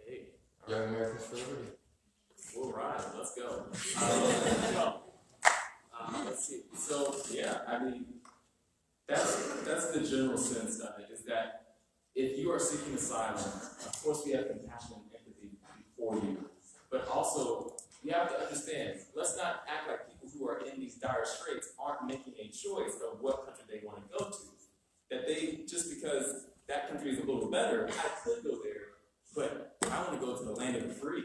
F: Hey,
C: Young Americans for Liberty.
F: all right, let's go. Let's see. So yeah, I mean, that's the general sense of it. Is that if you are seeking asylum, of course we have compassion and empathy for you, but also you have to understand. Let's not act like people who are in these dire straits aren't making a choice of what country they want to go to. That they just because that country is a little better, I could go there, but I want to go to the land of the free.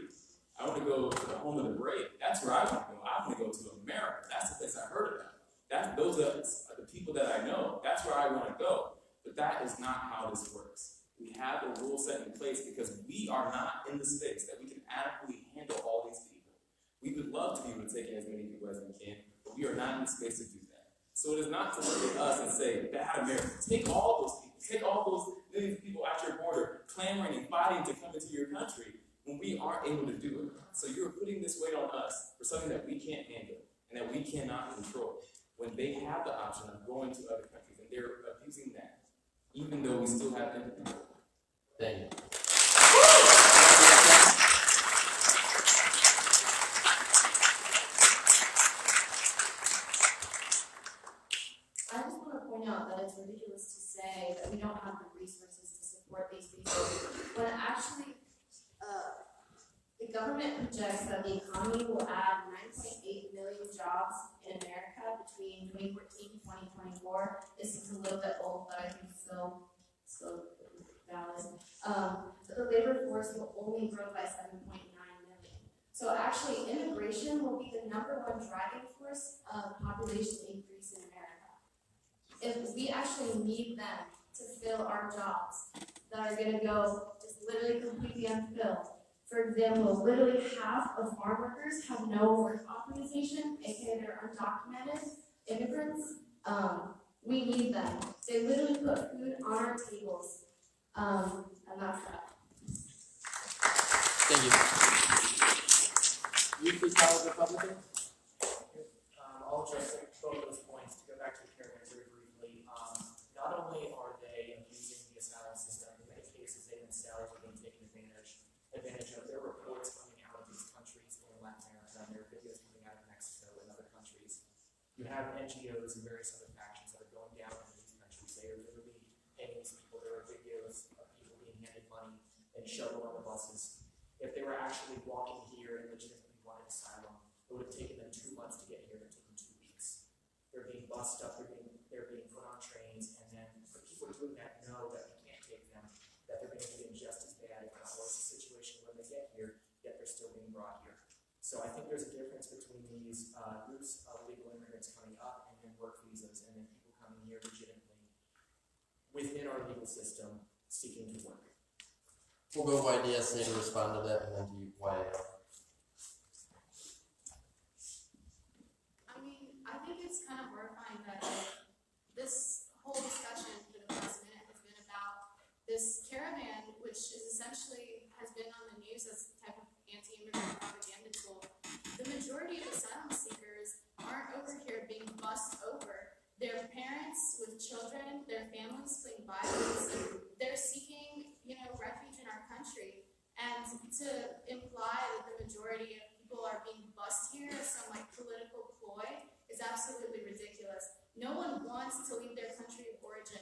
F: I want to go to the home of the brave. That's where I want to go. I want to go to America. That's the place I heard about. Those are the people that I know. That's where I want to go. But that is not how this works. We have a rule set in place because we are not in the space that we can adequately handle all these people. We would love to be able to take in as many people as we can, but we are not in the space to do that. So it is not to look at us and say, bad Americans. Take all those people, take all those millions of people at your border, clamoring and fighting to come into your country when we aren't able to do it. So you're putting this weight on us for something that we can't handle and that we cannot control, when they have the option of going to other countries, and they're abusing that, even though we still have independence.
C: Thank you.
E: I just want to point out that it's ridiculous to say that we don't have the resources to support these people, when actually, the government projects that the economy will add 9.8 million jobs in America between 2014 and 2024. This is a little bit old, but I think still valid. The labor force will only grow by 7.9 million. So actually, immigration will be the #1 driving force of population increase in America. If we actually need them to fill our jobs that are going to go just literally completely unfilled. For example, literally half of farm workers have no work authorization, aka they're undocumented immigrants. We need them. They literally put food on our tables. And that's that.
C: Thank you. Youth College Republican?
D: I'll address both those points. To go back to the caravan very briefly, not only are they abusing the asylum system, in many cases they themselves are being taken advantage of. There are reports coming out of these countries in Latin America, and there are videos coming out of Mexico and other countries. You have NGOs and various other factions that are going down into these countries. They are literally paying these people. There are videos of people being handed money and shoveled on the buses. If they were actually walking here and legitimately wanted asylum, it would have taken them 2 months to get here, and it took them 2 weeks. They're being bussed up, they're being put on trains, and then the people doing that know that we can't take them, that they're going to be in just as bad, if not worse, situation when they get here, yet they're still being brought here. So I think there's a difference between these groups of legal immigrants coming up and then work visas, and then people coming here legitimately within our legal system seeking to work.
C: We'll go YDSA to respond to that, and then do YAL.
G: I mean, I think it's kind of horrifying that this whole discussion for the past minute has been about this caravan, which is essentially has been on the news as a type of anti-immigrant propaganda tool. The majority of asylum seekers aren't over here being bussed over. Their parents with children, their families fleeing violence, they're seeking, refuge in our country. And to imply that the majority of people are being bussed here as some political ploy is absolutely ridiculous. No one wants to leave their country of origin.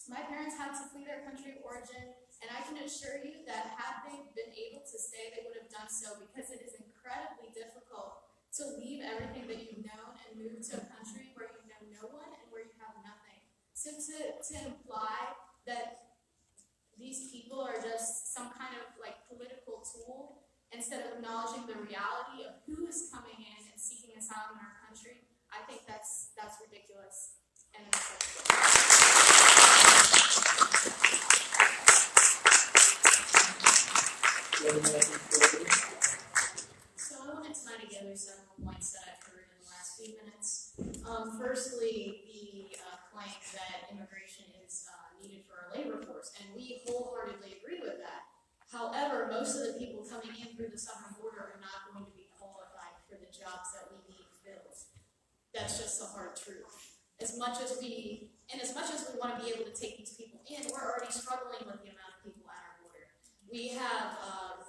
G: My parents had to flee their country of origin, and I can assure you that had they been able to stay, they would have done so, because it is incredibly difficult to leave everything that you've known and move to a country where you know no one and where you have nothing. So to imply that these people are just some kind of political tool instead of acknowledging the reality of who is coming in and seeking asylum in our country, I think that's ridiculous and unacceptable. So I want to tie together several points that I've heard in the last few minutes. Firstly, the claim that immigration is needed for our labor force, and we wholeheartedly agree with that. However, most of the people coming in through the southern border are not going to be qualified for the jobs that we need filled. That's just the hard truth. As much as we want to be able to take these people in, we're already struggling with the amount of people at our border. We have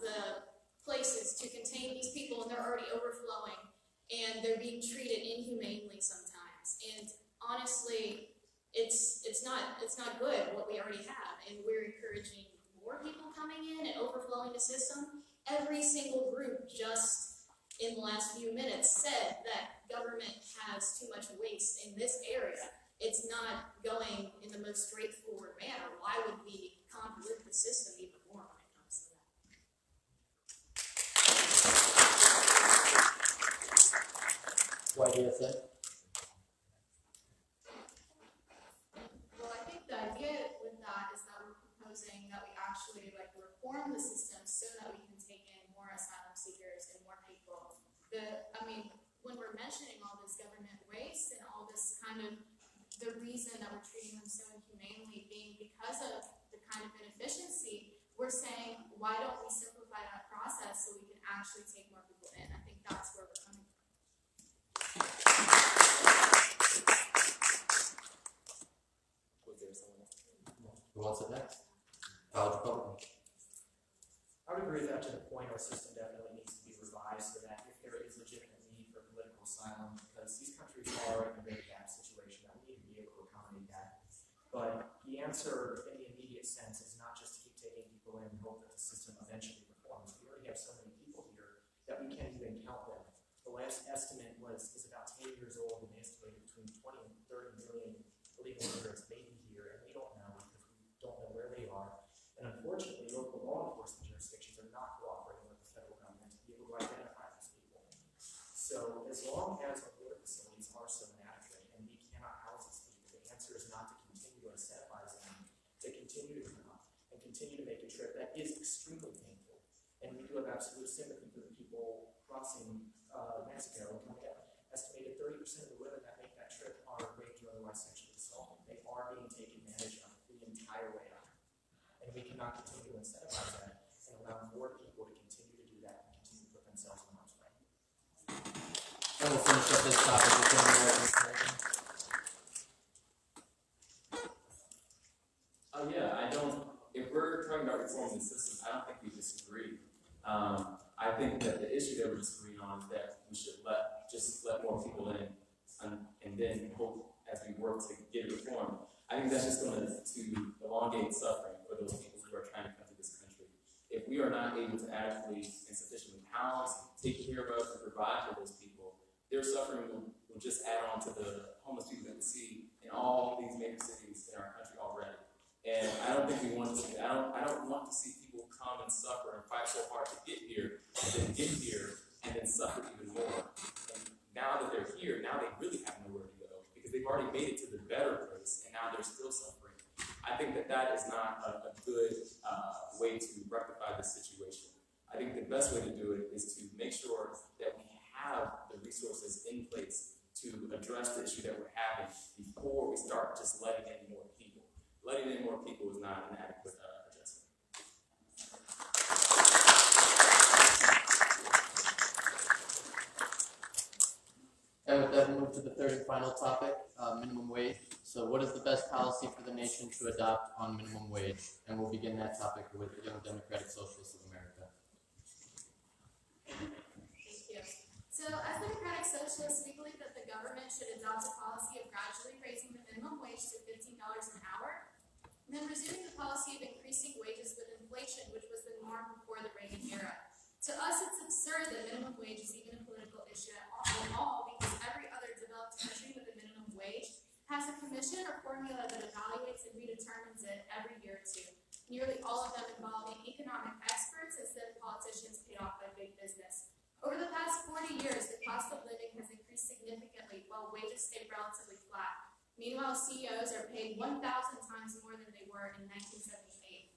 G: the places to contain these people, and they're already overflowing, and they're being treated inhumanely sometimes. And honestly, it's not good what we already have, and we're encouraging more people coming in and overflowing the system. Every single group just in the last few minutes said that government has too much waste in this area. It's not going in the most straightforward manner. Why would we convolute the system even more when it comes to that?
C: YDSA?
G: Well, I think the idea with that is that we're proposing that we actually reform the system so that we can take in more asylum seekers and more people. When we're mentioning all this government waste and all this kind of why don't we simplify that process so we can actually take more people in? I think that's where we're coming from.
C: Was there someone else? Who wants it next? College Republican.
D: I would agree with that to the point our system definitely needs to be revised so that if there is legitimate need for political asylum, because these countries are in a very bad situation, that we need to be able to accommodate that. But the answer in the immediate sense is not just to keep taking people in and hope that the system eventually reforms. We already have so many people here that we can't even count them. The last estimate is about 10 years old, and they estimated between 20 and 30 million illegal immigrants may be here, and we don't know because we don't know where they are. And unfortunately, local law enforcement jurisdictions are not cooperating with the federal government to be able to identify these people. So as long as our border facilities are so inadequate and we cannot house these people, the answer is not to continue to incentivize them to continue to come and continue to make a trip that is extremely painful. And we do have absolute sympathy for the people crossing Mexico and coming up. Estimated 30% of the women that make that trip are raped or otherwise sexually assaulted. They are being taken advantage of the entire way out. And we cannot continue to incentivize that and allow more people to continue to do that and continue to put themselves in harm's way.
C: And we'll finish up this topic with one more.
F: Yeah, I don't, if we're talking about reforming the system, I don't think we disagree. I think that the issue that we're disagreeing on is that we should just let more people in and then hope as we work to get it reformed. I think that's just going to elongate suffering for those people who are trying to come to this country. If we are not able to adequately and sufficiently house, take care of, and provide for those people, their suffering will just add on to the homeless people that we see in all these major cities in our country already. And I don't think we want to see that. I don't want to see people come and suffer and fight so hard to get here, and then get here, and then suffer even more. And now that they're here, now they really have nowhere to go because they've already made it to the better place, and now they're still suffering. I think that is not a good way to rectify this situation. I think the best way to do it is to make sure that we have the resources in place to address the issue that we're having before we start just letting in more people. Letting in more people is not an adequate adjustment.
C: And with that, we'll move to the third and final topic, minimum wage. So what is the best policy for the nation to adopt on minimum wage? And we'll begin that topic with the Young Democratic Socialists of America.
G: Thank you. So as Democratic Socialists, we believe that the government should adopt a policy of gradually raising the minimum wage to $15 an hour, and then resuming the policy of increasing wages with inflation, which was the norm before the Reagan era. To us, it's absurd that minimum wage is even a political issue at all because every other developed country with a minimum wage has a commission or formula that evaluates and redetermines it every year or two. Nearly all of them involving economic experts instead of politicians paid off by big business. Over the past 40 years, the cost of living has increased significantly while wages stayed relatively flat. Meanwhile, CEOs are paid 1,000 times more than they were in 1978.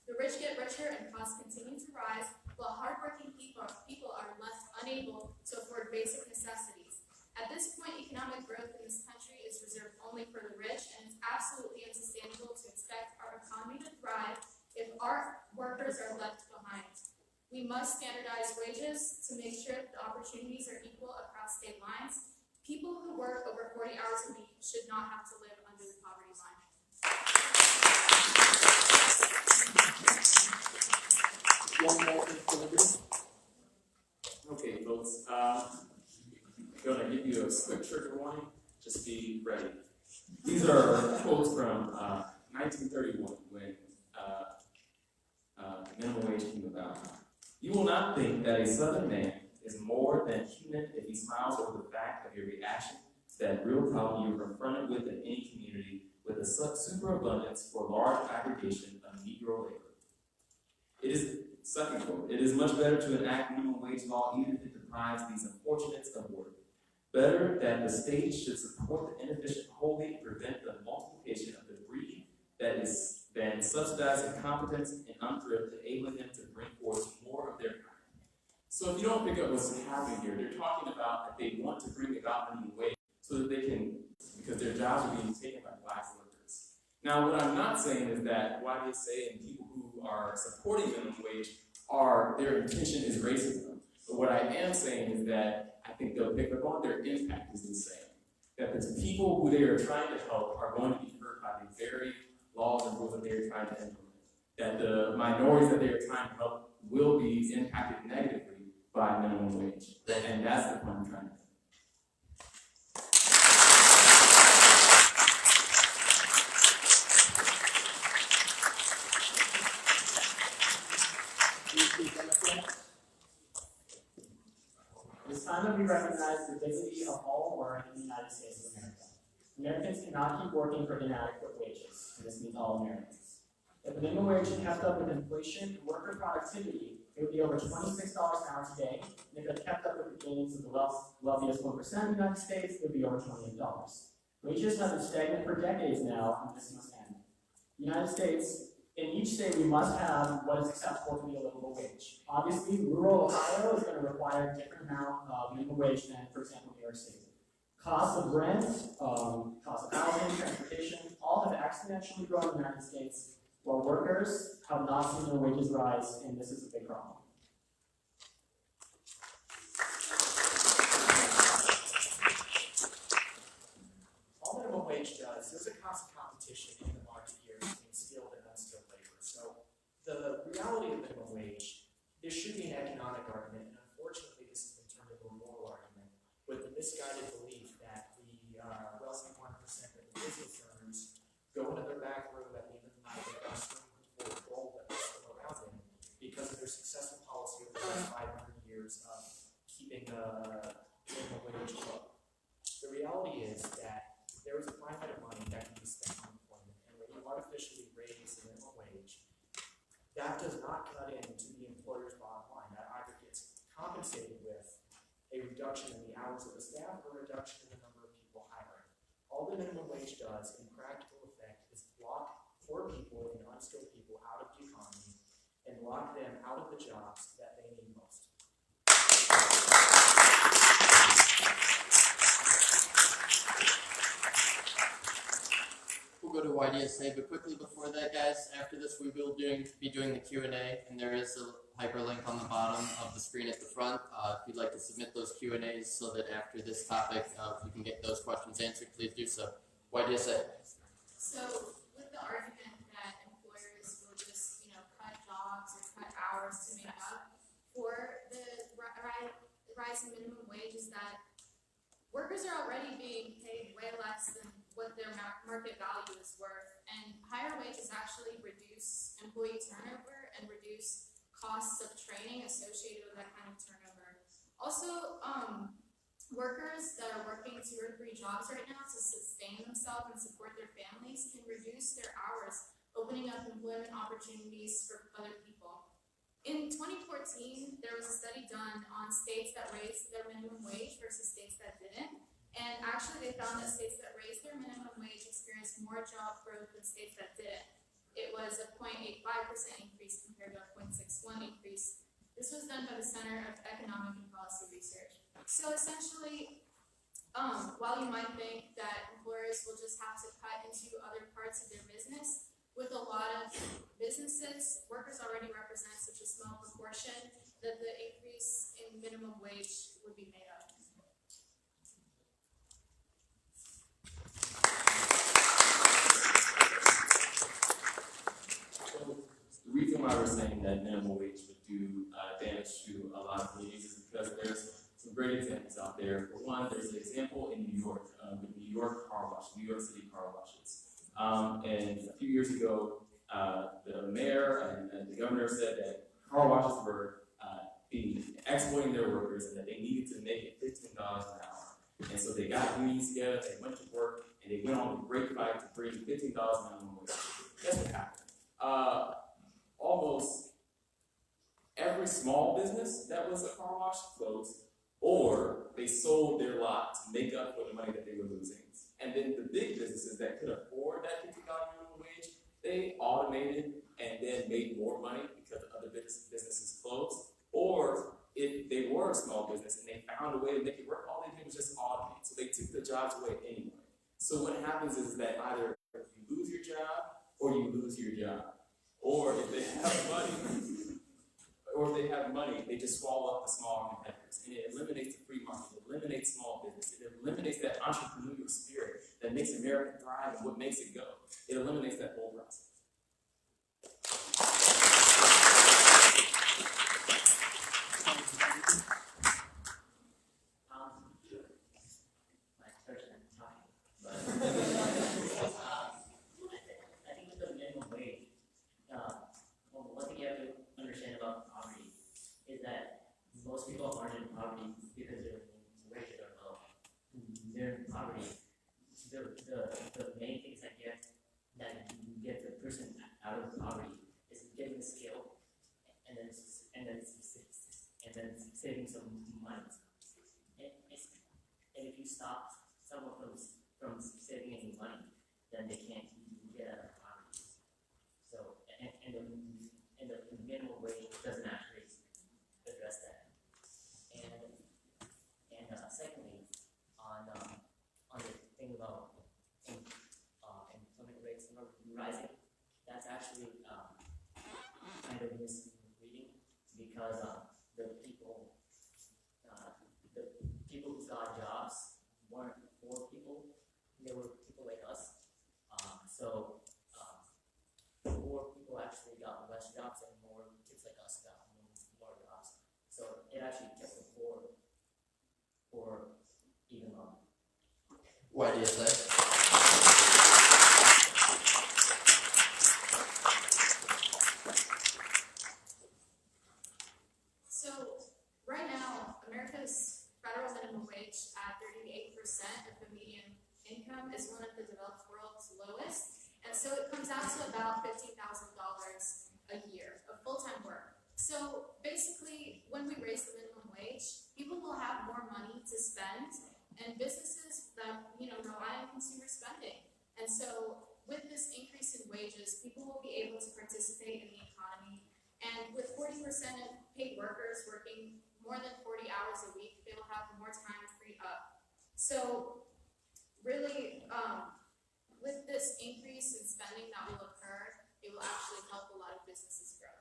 G: The rich get richer and costs continue to rise, while hardworking people are left unable to afford basic necessities. At this point, economic growth in this country is reserved only for the rich, and it's absolutely unsustainable to expect our economy to thrive if our workers are left behind. We must standardize wages to make sure that the opportunities are equal across state lines. People who work over 40 hours a week should not have to live under the poverty line.
C: One more thing.
F: Okay, folks. I'm going to give you a quick trigger warning. Just be ready. These are quotes from 1931 when minimum wage came about. You will not think that a Southern man is more than human if he smiles over the fact of your reaction to that real problem you are confronted with in any community with a superabundance for large aggregation of Negro labor. It is, second quote, it is much better to enact minimum wage law even if it deprives these unfortunates of work. Better that the state should support the inefficient wholly and prevent the multiplication of the breed that is than subsidize incompetence and unthrift, enabling them to bring forth more of their kind. So if you don't pick up what's happening here, they're talking about that they want to bring about minimum wage so that they can, because their jobs are being taken by black workers. Now, what I'm not saying is that YDSA and people who are supporting minimum wage their intention is racism. But what I am saying is that I think they'll pick up on their impact is the same. That the people who they are trying to help are going to be hurt by the very laws and rules that they are trying to implement. That the minorities that they are trying to help will be impacted negatively by minimum wage. And that's the point I'm trying to make.
D: It is time that we recognize the dignity of all work in the United States of America. Americans cannot keep working for inadequate wages, and this means all Americans. If the minimum wage had kept up with inflation and worker productivity, it would be over $26 an hour today, and if it kept up with the gains of the wealthiest 1% of the United States, it would be over $28. Wages have been stagnant for decades now, and this must end. The United States, in each state, we must have what is acceptable to be a livable wage. Obviously, rural Ohio is going to require a different amount of minimum wage than, for example, New York State. Costs of rent, cost of housing, transportation, all have exponentially grown in the United States, while workers have not seen their wages rise, and this is a big problem. All minimum wage does, there's a constant competition in the market here between skilled and unskilled labor. So the reality of minimum wage, there should be an economic argument, and unfortunately this has been turned into a moral argument with the misguided belief that the wealthy 1% of the business owners go into their back room at the end of the night and bust for the gold that they're still around in because of their successful policy over the last 500 years of keeping the minimum wage low. The reality is that there is a finite amount of money that can be spent on employment, and when you artificially raise the minimum wage, that does not cut into the employer's bottom line. That either gets compensated with a reduction in the hours of the staff or a reduction in the number of people hiring. All the minimum wage does, in practical effect, is block poor people and unskilled people out of the economy and lock them out of the jobs that they need most.
C: We'll go to YDSA, but quickly before that, guys, after this we will be doing the Q&A, and there is a hyperlink on the bottom of the screen at the front. If you'd like to submit those Q&As so that after this topic you can get those questions answered, please do so. YDSA.
G: So, with the argument that employers will just, cut jobs or cut hours to make up for the rise in minimum wage, is that workers are already being paid way less than what their market value is worth, and higher wages actually reduce employee turnover and reduce costs of training associated with that kind of turnover. Also, workers that are working 2 or 3 jobs right now to sustain themselves and support their families can reduce their hours, opening up employment opportunities for other people. In 2014, there was a study done on states that raised their minimum wage versus states that didn't. And actually, they found that states that raised their minimum wage experienced more job growth than states that didn't. It was a 0.85% increase compared to a 0.61 increase. This was done by the Center of Economic and Policy Research. So essentially, while you might think that employers will just have to cut into other parts of their business, with a lot of businesses, workers already represent such a small proportion that the increase in minimum wage would be made up.
F: The reason why we're saying that minimum wage would do damage to a lot of communities is because there's some great examples out there. For one, there's an example in New York, with New York car wash, New York City car washes. And a few years ago, the mayor and the governor said that car washes were exploiting their workers and that they needed to make it $15 an hour. And so they got unions together, they went to work, and they went on a great fight to bring $15 an hour wage. Guess what happened? Almost every small business that was a car wash closed, or they sold their lot to make up for the money that they were losing. And then the big businesses that could afford that $15 minimum wage, they automated and then made more money because the other businesses closed. Or if they were a small business and they found a way to make it work, all they did was just automate. So they took the jobs away anyway. So what happens is that either you lose your job or you lose your job. Or if they have money, they just swallow up the smaller competitors. And it eliminates the free market, it eliminates small business, it eliminates that entrepreneurial spirit that makes America thrive and what makes it go. It eliminates that whole process.
I: My first time talking, but I think with the minimum wage, one thing you have to understand about poverty is that most people aren't in poverty because their wages are low. They're in poverty. The main things that get the person out of poverty is getting the skill and then saving some money. And if you stop someone from saving any money, then they can't get out of poverty. So, and the minimum wage doesn't actually address that. And secondly, on the thing about employment rates rising, that's actually kind of misleading because the people who got jobs weren't poor people; they were people like us. Poor people actually got less jobs, and more kids like us got more jobs. So it actually kept the poor even longer.
C: Why do you say?
G: So right now, America's federal minimum wage at 38% of the median income is one of the developed world's lowest, and so it comes out to about $15,000 a year of full-time work. So basically, when we raise the minimum wage, people will have more money to spend, and businesses that rely on consumer spending. And so with this increase in wages, people will be able to participate in the economy. And with 40% of paid workers working more than 40 hours a week, they will have more time freed up. So really, with this increase in spending that will occur, it will actually help a lot of businesses grow.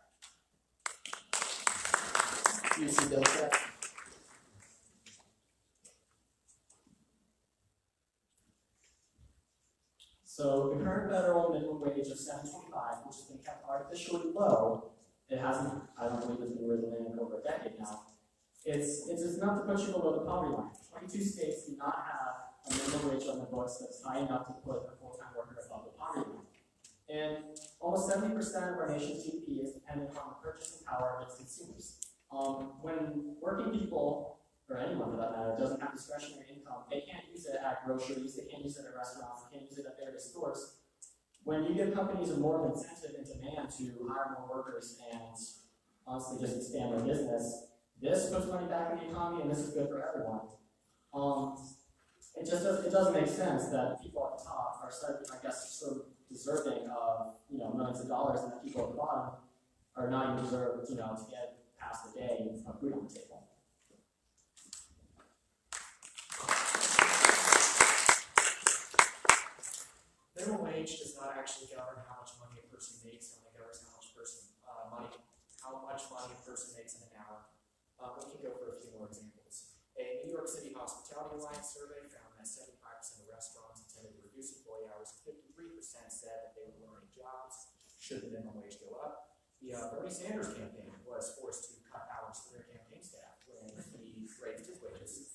C: You see Democrat?
D: So the current federal minimum wage of $7.25, which has been kept artificially low, it hasn't, I don't believe it's been risen in over a decade now. It's enough to put you below the poverty line. 22 states do not have a minimum wage on the books that's high enough to put a full-time worker above the poverty line. And almost 70% of our nation's GDP is dependent on the purchasing power of its consumers. When working people, or anyone for that matter, doesn't have discretionary income, they can't use it at groceries, they can't use it at restaurants, they can't use it at various stores. When you give companies more of an incentive and demand to hire more workers and honestly just expand their business, this puts money back in the economy and this is good for everyone. It doesn't make sense that people at the top are sort of deserving of millions of dollars, and that people at the bottom are not even deserved to get past the day of food on the table. Minimum wage does not actually govern how much money a person makes. It only governs how much money a person makes in an hour. We can go for a few more examples. A New York City Hospitality Alliance survey found that 75% of restaurants intended to reduce employee hours. 53% said that they were eliminating jobs should the minimum wage go up. The Bernie Sanders campaign was forced to cut hours for their campaign staff when he raised his wages.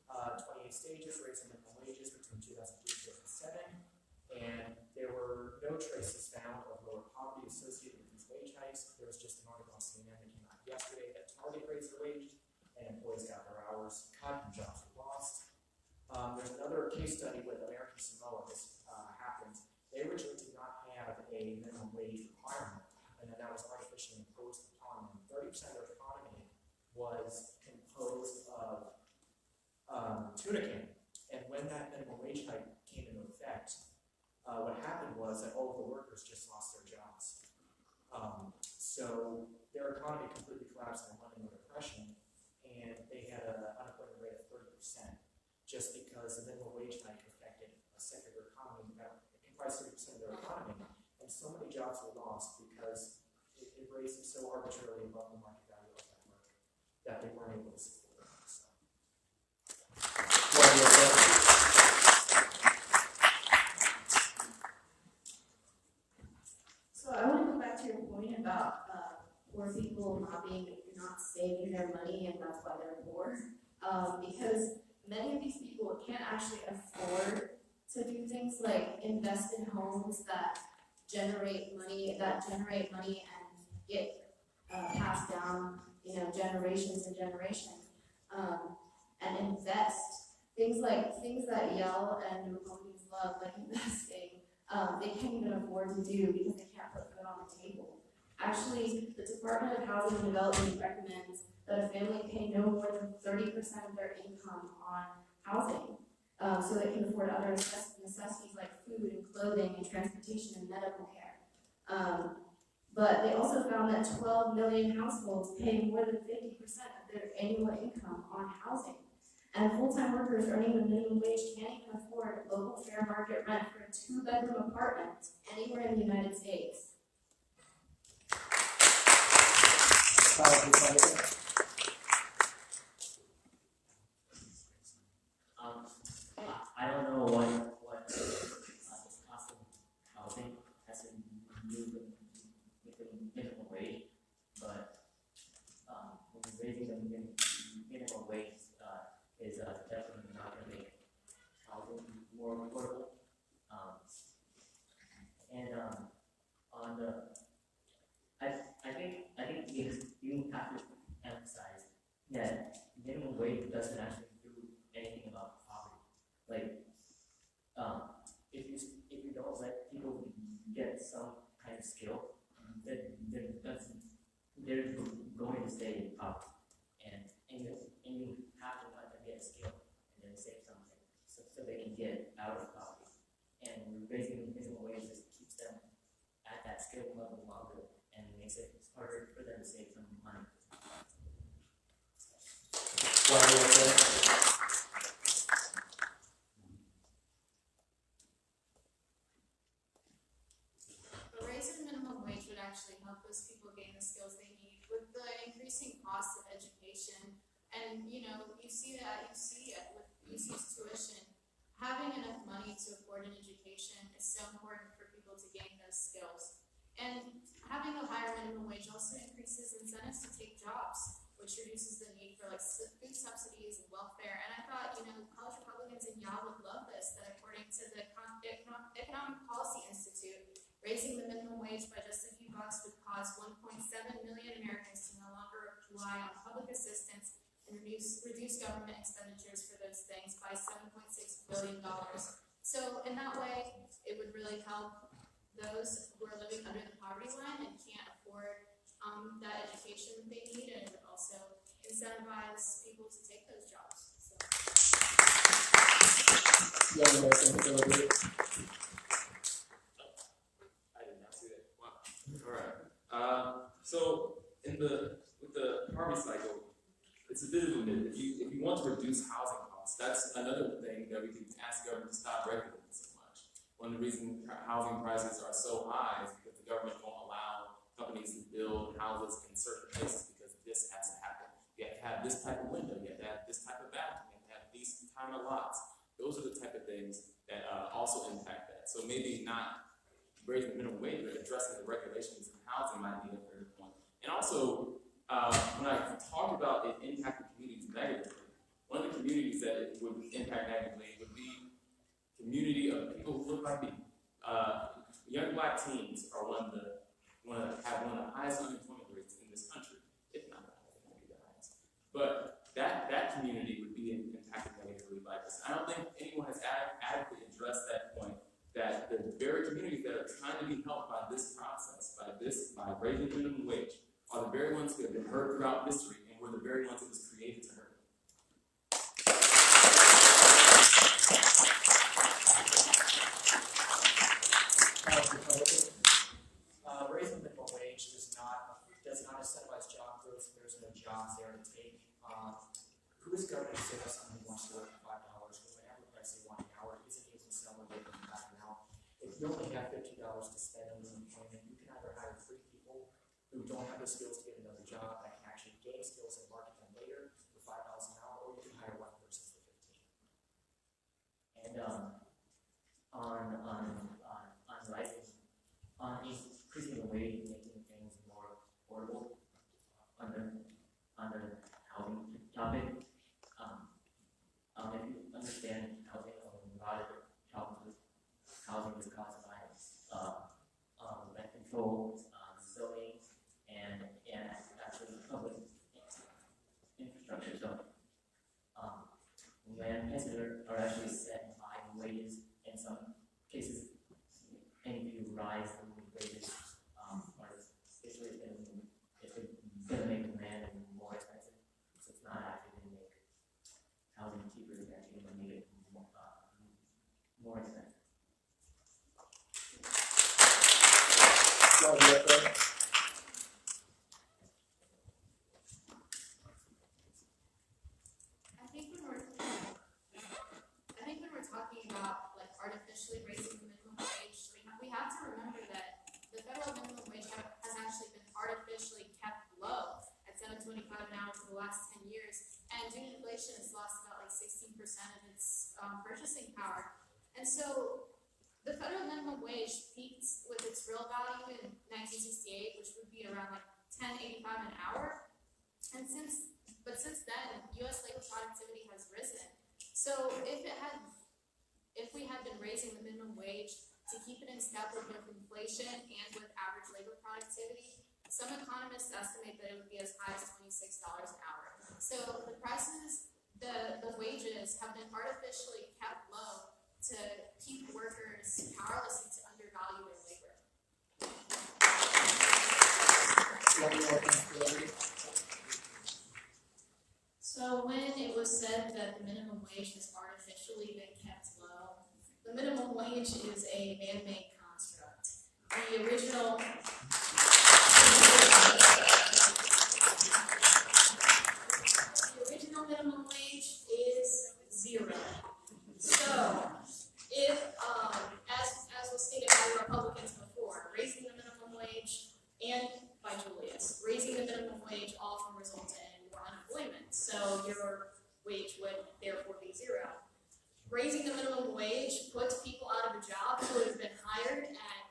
D: 28 stages raised minimum wages between 2003 and 2007. And there were no traces found of lower poverty associated with these wage hikes. There was just an article on CNN that came out yesterday that Target raised their wage and employees got their hours cut and jobs were lost. There's another case study with American Samoa. This happened. They originally did not have a minimum wage requirement, and then that was artificially imposed upon them. 30% of their economy was composed of tuna canning. And when that minimum wage hike came into effect, what happened was that all of the workers just lost their jobs. So their economy completely collapsed and went into depression, and they had an unemployment rate of 30%, just because the minimum wage hike affected a sector of their economy that comprised 30% of their economy. And and so many jobs were lost because it raised them so arbitrarily above the market value of that work that they weren't able to support it. So.
E: So I want to go back to your point about poor people not saving their money, and that's why they're poor. Because many of these people can't actually afford to do things like invest in homes that generate money and get passed down, generations and generations, and invest things that YAL and Republicans love, like investing. They can't even afford to do because they can't put food on the table. Actually, the Department of Housing and Development recommends that a family pay no more than 30% of their income on housing, so they can afford other necessities like food and clothing and transportation and medical care. But they also found that 12 million households pay more than 50% of their annual income on housing. And full-time workers earning the minimum wage can't even afford local fair market rent for a 2-bedroom apartment anywhere in the United States.
I: I don't know what the cost of housing has to do with the minimum wage, but raising the minimum wage is definitely not going to make housing more affordable. On the, I think you have to emphasize that minimum wage doesn't actually do anything about poverty. Like, if you don't let people get some kind of skill, then they're going to stay in poverty, and you have to let them get a skill and then save something so they can get out of poverty. And raising the minimum wage just keeps them at that skill level longer and makes it harder for them to save some money.
G: But raising the minimum wage would actually help those people gain the skills they need with the increasing cost of education. And you see it with UC's tuition. Having enough money to afford an education is so important for people to gain those skills. And having a higher minimum wage also increases incentives to take jobs, which reduces the need for food subsidies and welfare. And I thought, college Republicans in YAL would love this, that according to the Economic Policy Institute, raising the minimum wage by just a few bucks would cause 1.7 million Americans to no longer rely on public assistance and reduce government expenditures for those things by $7.6 billion. So in that way, it would really help those who are living under the poverty line and can't afford that education that they need, and it would also incentivize people to take those jobs. So.
F: I did not see that. Wow. All right. So with the poverty cycle, it's a bit of a myth. If you want to reduce housing costs, that's another thing that we can ask the government to stop regulating so much. One of the reasons housing prices are so high is because the government won't allow companies to build houses in certain places because this has to happen. You have to have this type of window, you have to have this type of bathroom, you have to have these kind of lots. Those are the type of things that also impact that. So maybe not raising the minimum wage, but addressing the regulations in housing might be a third point. And also, when I talked about it impacting communities negatively, one of the communities that it would impact negatively would be community of people who look like me. Young black teens are one of the highest unemployment rates in this country, if not the highest, it might be the highest. But that community would be impacted negatively by this. I don't think anyone has adequately addressed that point, that the very communities that are trying to be helped by this process, by raising the minimum wage, are the very ones who have been hurt throughout history, and were the very ones it was created to hurt.
D: Raising the minimum wage does not incentivize job growth. There's no jobs there to take. Who is going to say that someone wants to work for $5 when whatever price they want an hour isn't able to sell when they come back now? If you only have $50 to spend on living who don't have the skills to get another job that can actually gain skills and market them later for $5 an hour, or you can hire one person for 15.
I: And on increasing the wage, making things more affordable under the housing topic. If you understand housing, a lot of the problems with housing is caused by rent control, zoning, and actually public infrastructure. So land prices are actually set by wages. In some cases, any of you rise the wages are especially if it's going to make land more expensive. So it's not actually going to make housing cheaper, it's actually going to make it more expensive.
G: I think when we're talking about like artificially raising the minimum wage, we have to remember that the federal minimum wage has actually been artificially kept low at $7.25 an hour for the last 10 years, and due to inflation, it's lost about like 16% of its purchasing power. And so the federal minimum wage peaked with its real value in 1968, which would be around like $10.85 an hour. And since then, U.S. labor productivity has risen. So if we had been raising the minimum wage to keep it in step with both inflation and with average labor productivity, some economists estimate that it would be as high as $26 an hour. So the prices, the wages have been artificially kept low to keep workers powerless and to undervalue their labor. So when it was said that the minimum wage has artificially been kept low, the minimum wage is a man-made construct. The original minimum wage is $0. So if, as was stated by Republicans before, raising the minimum wage, and by Julius, raising the minimum wage often resulted in more unemployment. So your wage would therefore be $0. Raising the minimum wage puts people out of a job who have been hired at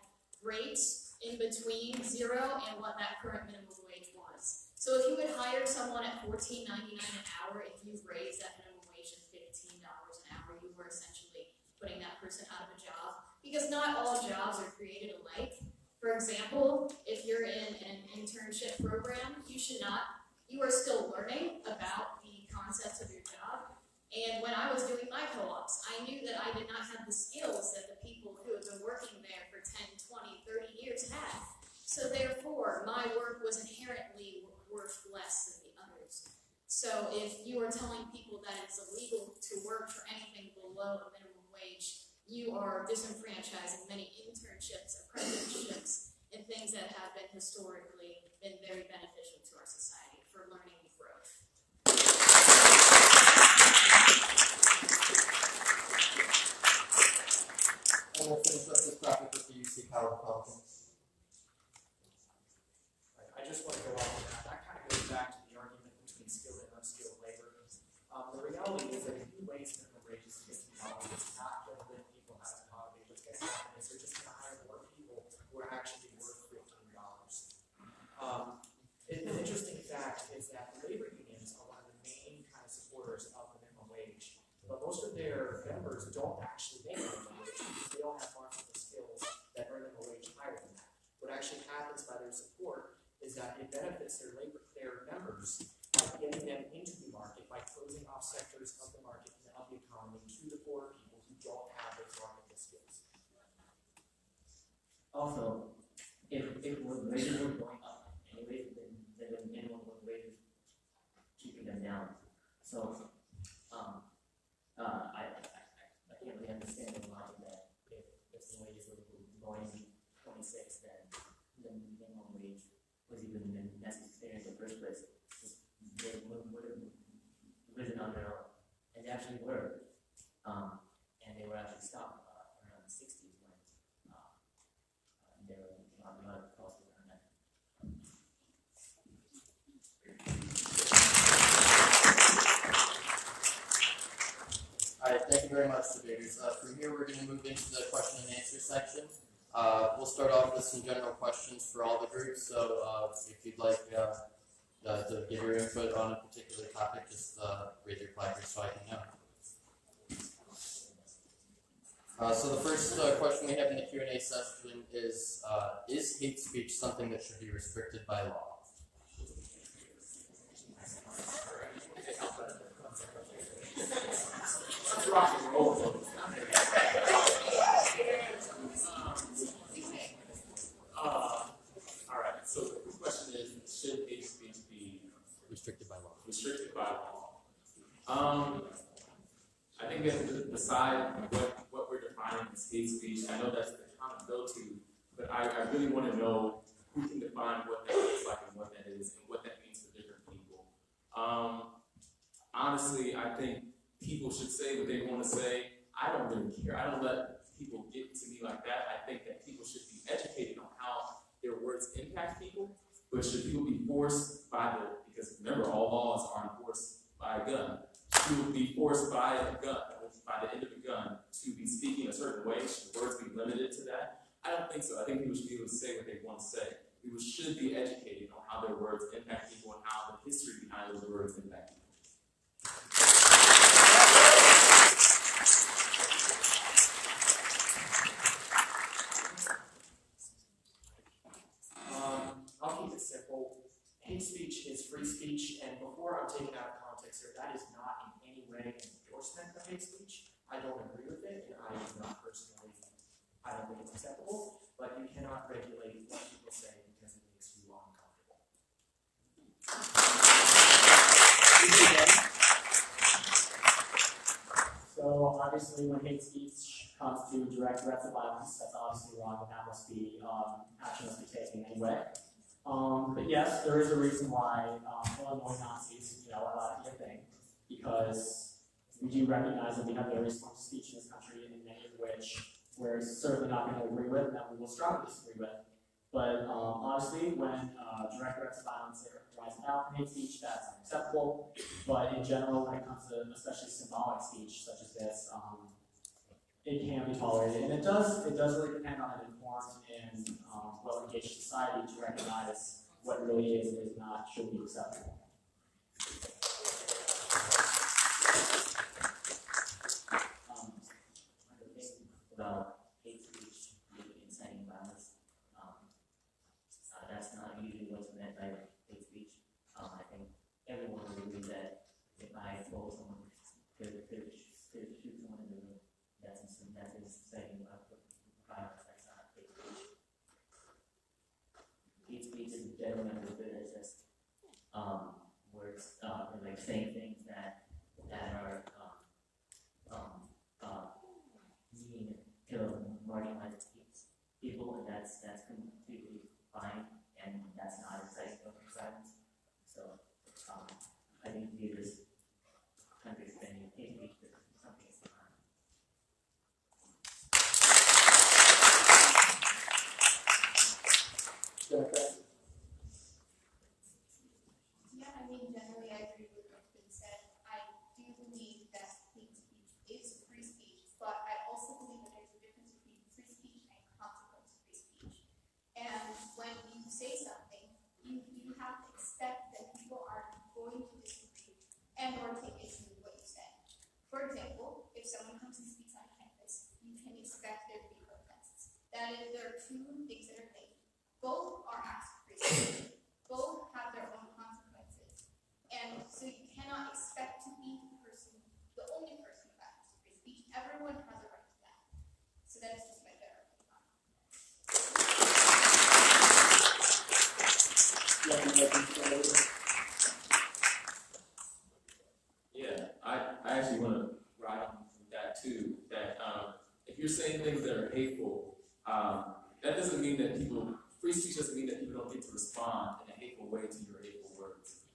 G: rates in between $0 and what that current minimum wage was. So if you would hire someone at $14.99 an hour, if you raise that minimum wage to $15 an hour, you were essentially putting that person out of a job, because not all jobs are created alike. For example, if you're in an internship program, you are still learning about the concepts of your job. And when I was doing my co-ops, I knew that I did not have the skills that the people who have been working there for 10, 20, 30 years had. So therefore, my work was inherently worth less than the others. So if you are telling people that it's illegal to work for anything below a minimum wage, you are disenfranchising many internships, apprenticeships, and things that have been historically been very beneficial to our society for learning and growth.
C: And we'll finish up this topic with the UC Cal Republicans.
D: I just want to go off on that. That kind of goes back to the argument between skilled and unskilled labor. The reality is that if you raise minimum wages to $15, it's not going to lift people out of poverty. What's going to happen is they're just going to hire more people who are actually worth $15. An interesting fact is that the labor unions are one of the main kind of supporters of the minimum wage, but most of their members don't actually make minimum wage because they don't have marketable skills that earn them a wage higher than that. What actually happens by their support is that it benefits their members by getting them into the market, by closing off sectors of the market and of the economy to the poor people who don't have those marketable skills.
I: Also, if wages were going up anyways, then the minimum wage is keeping them down. So I can't really understand the logic that if the wages were going to 26, then the minimum wage was even necessary in the first place. They would have risen on their own, and they actually were, and they were actually stopped around the 60s when they were not cost of that.
C: very much, debaters. From here, we're going to move into the question and answer section. We'll start off with some general questions for all the groups. So if you'd like to give your input on a particular topic, just raise your placard so I can know. So the first question we have in the Q&A session is hate speech something that should be restricted by law?
F: Rock and roll. All right. So the question is, should hate speech be
C: Restricted by law.
F: restricted by law? I think we have to decide what we're defining as hate speech. I know that's the common go-to, but I really want to know who can define what that looks like and what that is and what that means for different people. Honestly, I think people should say what they want to say. I don't really care. I don't let people get to me like that. I think that people should be educated on how their words impact people, but should people be forced by because remember, all laws are enforced by a gun. Should people be forced by a gun, by the end of a gun, to be speaking a certain way? Should words be limited to that? I don't think so. I think people should be able to say what they want to say. People should be educated on how their words impact people and how the history behind those words impact people.
D: I'll keep it simple. Hate speech is free speech, and before I'm taken out of context here, that is not in any way an endorsement of hate speech. I don't agree with it, and I don't think it's acceptable, but you cannot regulate what people say because it makes you uncomfortable.
J: So obviously when hate speech comes to direct threats of violence, that's obviously wrong, and that must be, action must be taken anyway. But yes, there is a reason why Illinois Nazis, are allowed to do a thing, because we do recognize that we have various forms of speech in this country, and many of which we're certainly not going to agree with, and that we will strongly disagree with. But obviously, when direct threats of violence arise out from hate speech, that's unacceptable. But in general, when it comes to especially symbolic speech such as this, it can be tolerated, and it does really depend on an informed and well-engaged society to recognize what really is and is not should be acceptable.
I: About hate speech, inciting violence, that's not usually what's meant by hate speech. I think everyone would agree that if I told someone to shoot someone in the room, that's inciting violence, that's not hate speech. Hate speech is generally understood as just words, like saying things that are mean to marginalized people, and that's completely fine, and that's not inciting violence. So I think leaders, countries spending hate speech for something is fine.
H: Yeah, generally I agree with what's been said. I do believe that hate speech is free speech, but I also believe that there's a difference between free speech and consequence-free speech. And when you say something, you have to expect that people are going to disagree and or take issue with what you say. For example, if someone comes and speaks on campus, you can expect there to be protests. That is, there are two things that are made. Both are acts of free speech. Both have their own consequences. And so you cannot expect to be the only person who acts free speech. Everyone has a right to that. So that's just my general opinion on it.
F: Yeah, I actually want to ride on that too. That if you're saying things that are hateful, that doesn't mean that free speech doesn't mean that people don't get to respond in a hateful way to your hateful words.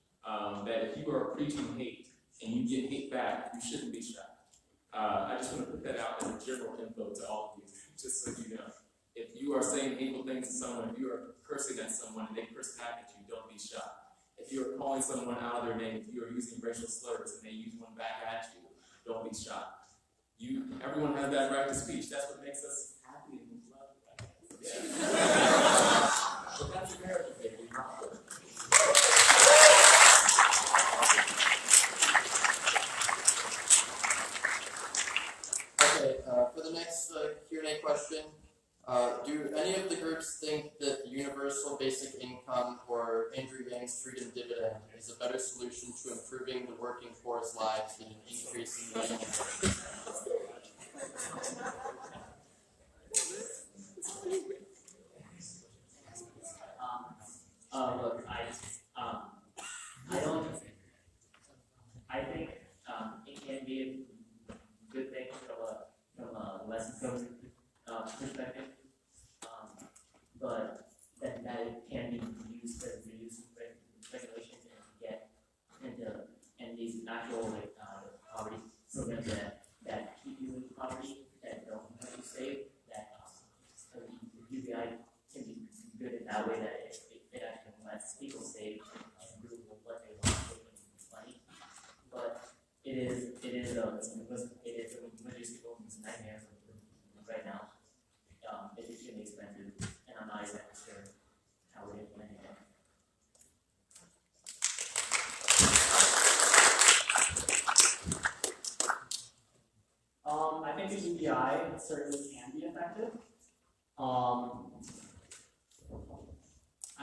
F: That if you are preaching hate and you get hate back, you shouldn't be shocked. I just want to put that out as a general info to all of you, just so you know. If you are saying hateful things to someone, if you are cursing at someone and they curse back at you, don't be shocked. If you are calling someone out of their name, if you are using racial slurs and they use one back at you, don't be shocked. everyone has that right to speech. That's what makes us happy and love. Yeah. So that's America, baby.
C: Okay, for the next Q&A question, do any of the groups think that universal basic income or Andrew Yang's freedom dividend is a better solution to improving the working poor's lives than an increase in minimum wage?
I: Look, I think it can be a good thing from a less income perspective, but that it can be used to reduce regulations and to get and these actual poverty programs that keep you in poverty, that don't help you save, that UBI can be good in that way, that it actually lets people save and do what they want to with money. But it is a logistical nightmare right now. It's extremely expensive, and I'm not exactly sure how we're implementing it.
J: I think the UBI certainly can be effective. I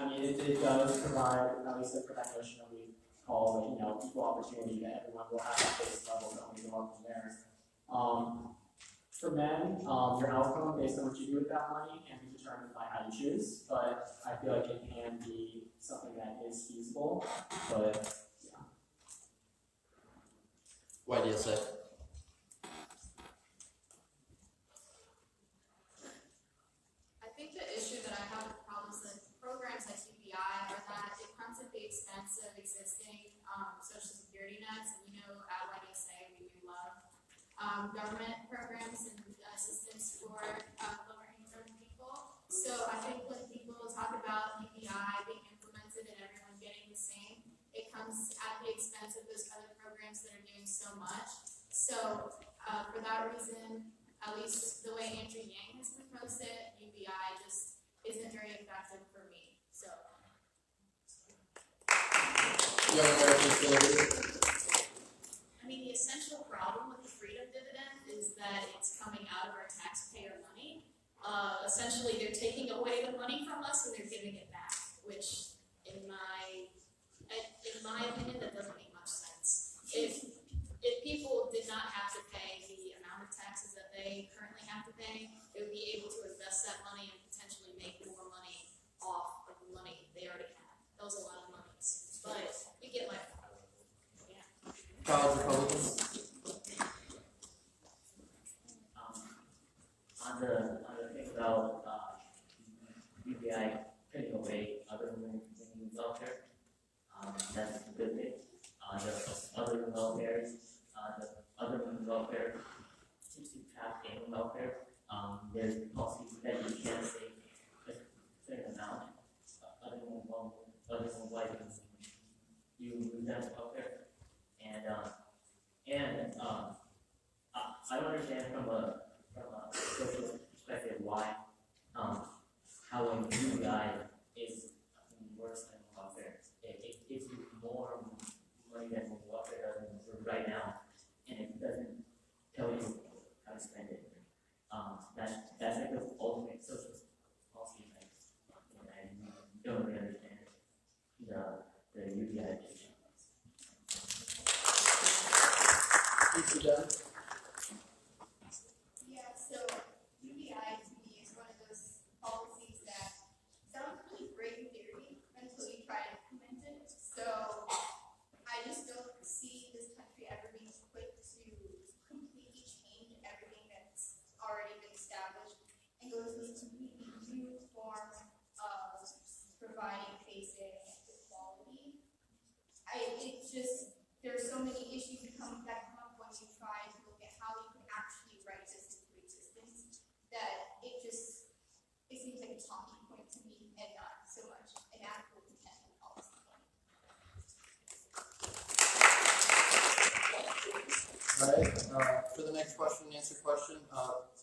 J: mean, it does provide at least for that notion that we call equal opportunity, that everyone will have that base level that we go up from there. For men, your outcome based on what you do with that money can be determined by how you choose, but I feel like it can be something that is feasible, but yeah.
C: Why do you say?
G: I think the issue that I have with problems with programs like UBI are that it comes at the expense of existing social security nets, and we know at YSA we do love government programs and assistance for lower income people. So I think when people talk about UBI being implemented and everyone getting the same, it comes at the expense of those other programs that are doing so much. So for that reason, at least the way Andrew Yang has proposed it, UBI just isn't very effective for me. So.
C: Young Americans Delivery.
G: I mean, the essential problem with the freedom dividend is that it's coming out of our taxpayer money. Essentially, they're taking away the money from us and they're giving it back, which, in my opinion, that doesn't make much sense. If people did not have to pay the amount of taxes that they currently have to pay, they would be able to invest that money and potentially make more money off of the money they already have. That was a lot of money, but you get my point. Yeah.
C: College Republicans.
I: On the thing about UBI taking away other women welfare, that's a good thing. The other women welfare, seems to trap animal welfare. There's policies that you can save a certain amount. Other than white, you lose that welfare, and I don't understand from a social perspective why how a UBI is worse than welfare. It gives you more money than welfare does right now, and it doesn't tell you how to spend it. That's like the ultimate social policy effect, and I don't really understand the UBI issue.
H: Yeah, so UBI to me is one of those policies that sounds really great in theory until you try to implement it. So I just don't see this country ever being quick to completely change everything that's already been established and go to this completely new form of providing basic equality. There's so many issues that come up when you try to look at how you can actually write this into existence that it seems like a talking point to me and not so much an actual potential policy point.
C: All right. for the next question and answer question.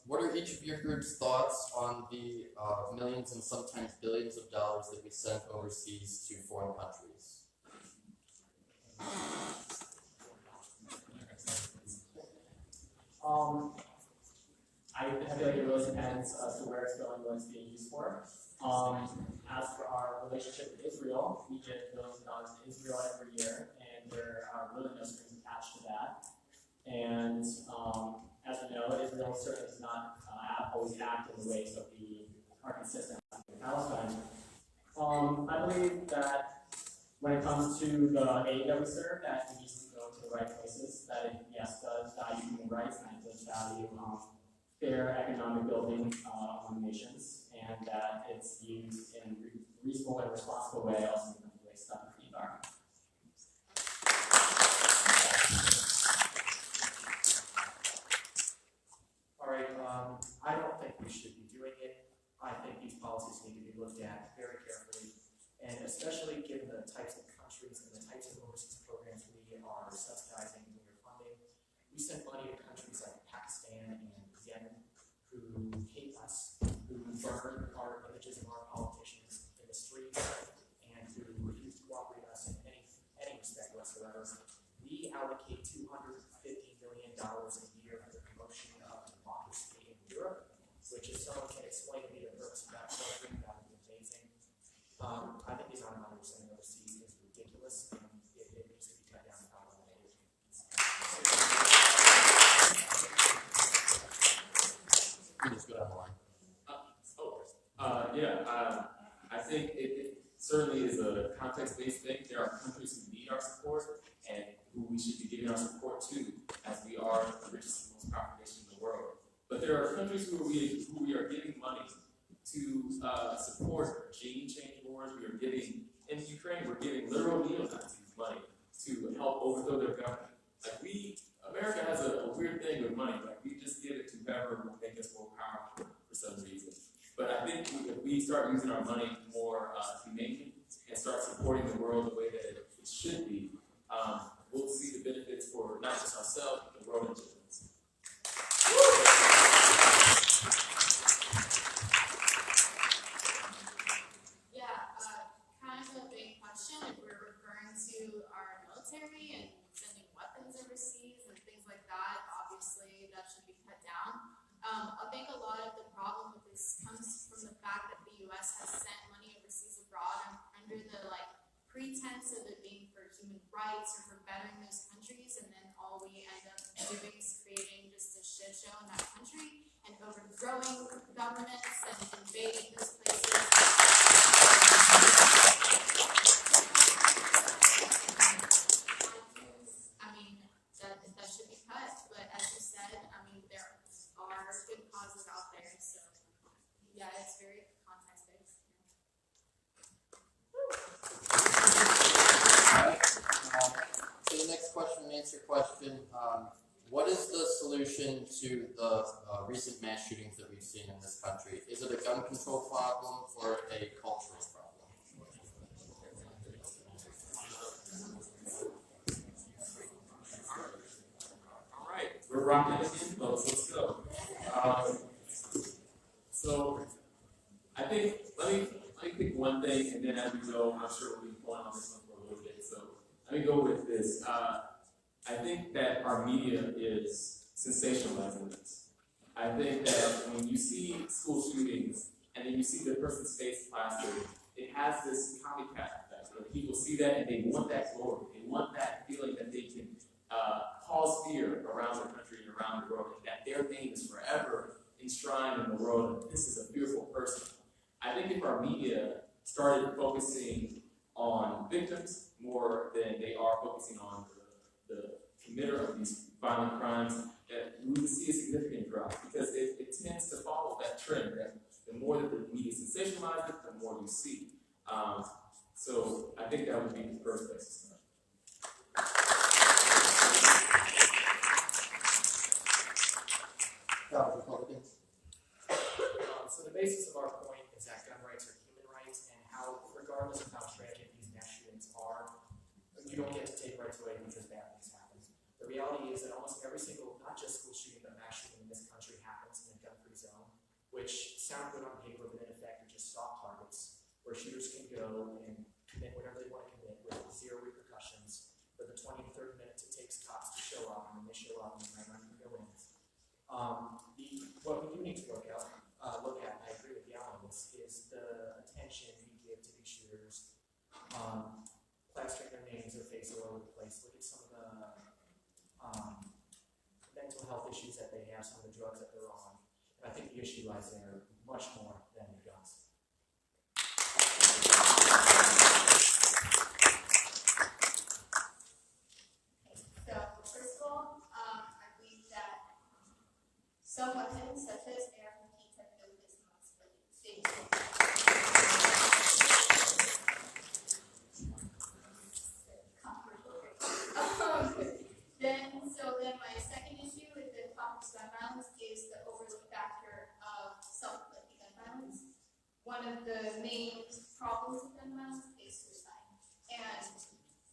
C: What are each of your group's thoughts on the millions and sometimes billions of dollars that we send overseas to foreign countries?
J: I feel like it really depends as to where it's going, what it's being used for. As for our relationship with Israel, we give billions of dollars to Israel every year, and there are really no strings attached to that. And as we know, Israel certainly does not always act in the ways that we are consistent with Palestine. I believe that when it comes to the aid that we serve, that it needs to go to the right places, that it, yes, does value human rights, and it does value fair economic building among nations, and that it's used in a reasonable and responsible way, also in the waste stuff in the environment.
D: All right, I don't think we should be doing it. I think these policies need to be looked at very carefully, and especially given the types of countries and the types of overseas programs we are subsidizing and we are funding. We send money to countries like Pakistan and Yemen who hate us, who burn our images of our politicians in the streets, and who refuse to cooperate with us in any respect whatsoever. We allocate $250 million a year for the promotion of democracy in Europe, which if someone can explain to me the purpose of that program, that would be amazing. I think the amount of money we're sending overseas is ridiculous, and it needs to be cut down to $5 million.
C: Just go down the line.
F: I think it certainly is a context-based thing. There are countries who need our support and who we should be giving our support to, as we are the richest and most powerful nation in the world. But there are countries who we are giving money to support regime change wars. We are giving, in Ukraine, we're giving literal neo-Nazis money to help overthrow their government. Like America has a weird thing with money. Like we just give it to whoever will make us more powerful for some reason. But I think if we start using our money more humanely and start supporting the world the way that it should be, we'll see the benefits for not just ourselves, but the world in general.
G: Kind of a big question if we're referring to our military and sending weapons overseas and things like that. Obviously, that should be cut down. I think a lot of the problem with this comes from the fact that the U.S. has sent money overseas abroad under the pretense of it being for human rights or for bettering those countries, and then all we end up doing is creating just a shit show in that country and overthrowing governments and invading those places. I mean, that should be cut, but as you said, I mean, there are good causes out there, so yeah, it's very context-based.
C: So the next question and answer question, what is the solution to the recent mass shootings that we've seen in this country? Is it a gun control problem or a cultural problem?
F: All right, we're rocking this in, folks. Let's go. So I think let me pick one thing, and then as we go, I'm sure we'll be going on this one for a little bit. So let me go with this. I think that our media is sensationalizing this. I think that when you see school shootings and then you see the person's face plastered, it has this copycat effect. Where people see that and they want that glory. They want that feeling that they can cause fear around the country and around the world, and that their name is forever enshrined in the world, and this is a fearful person. I think if our media started focusing on victims more than they are focusing on the committer of these violent crimes, that we would see a significant drop, because it tends to follow that trend that the more that the media sensationalizes it, the more you see. So I think that would be the first place to start.
C: Republicans.
D: So the basis of our point is that gun rights are human rights, and how, regardless of how tragic these mass shootings are, you don't get to take rights away because bad things happen. The The reality is that almost every single, not just school shooting, but mass shooting in this country happens in a gun-free zone, which sound good on paper, but in effect are just soft targets where shooters can go and commit whatever they want to commit with zero repercussions for the 20 to 30 minutes it takes cops to show up, and then they show up and then run through their wings. What we do need to look at, and I agree with YAL on this, is the attention we give to these shooters, plastering their names, their face all over the place. Look at some of the mental health issues that they have, some of the drugs that they're on. And I think the issue lies there much more than the guns.
H: So, first of all, I believe that some weapons, such as AR-15s, have no business but safety. Then my second issue with the topic of gun violence is the overlooked factor of self-inflicted gun violence. One of the main problems with gun violence is suicide. And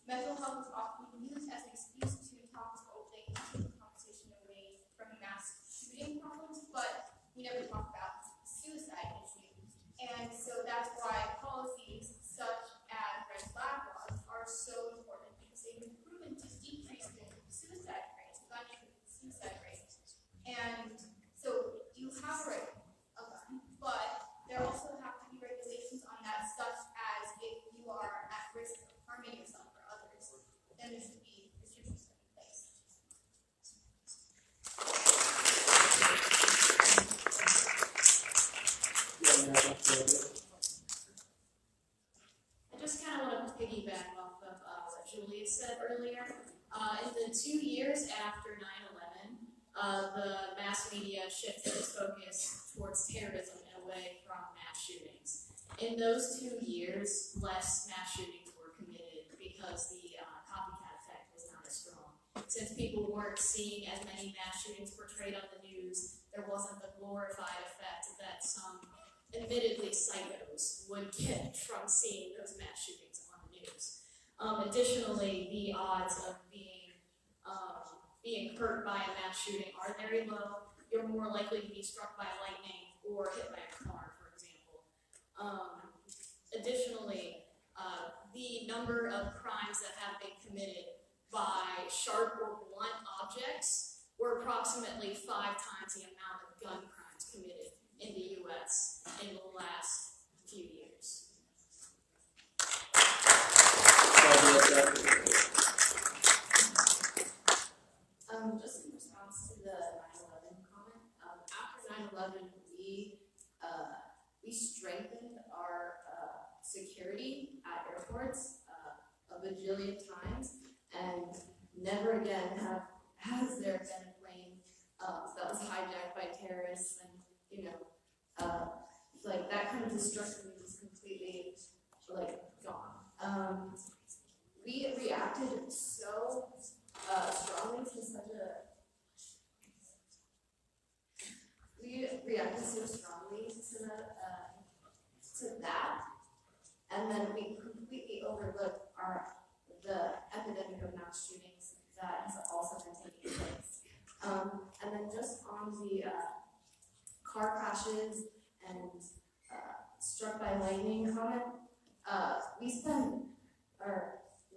H: mental health is often used as an excuse to talk about the conversation away from mass shooting problems, but we never talk about suicide issues. And so that's why policies such as red flag laws are so important, because they've been proven to decrease the suicide rates, suicide rates. And so you have a right of gun, but there also have to be regulations on that, such as if you are at risk of harming yourself or others, then there should be restrictions in place.
G: I just kind of want to piggyback off of what Julie said earlier. In the 2 years after 9/11, the mass media shifted its focus towards terrorism and away from mass shootings. In those 2 years, less mass shootings were committed because the copycat effect was not as strong. Since people weren't seeing as many mass shootings portrayed on the news, there wasn't the glorified effect that some admittedly psychos would get from seeing those mass shootings on the news. Additionally, the odds of being hurt by a mass shooting are very low. You're more likely to be struck by lightning or hit by a car, for example. Additionally, the number of crimes that have been committed by sharp or blunt objects were approximately 5 times the amount of gun crimes committed in the U.S. in the last few years. Just in response to the 9/11 comment, after 9/11, we strengthened our security at airports a bajillion times, and never again has there been a plane that was hijacked by terrorists, and like that kind of destruction is completely gone. We reacted so strongly to that, and then we completely overlooked the epidemic of mass shootings that has also been taking place. And then just on the car crashes and struck by lightning comment,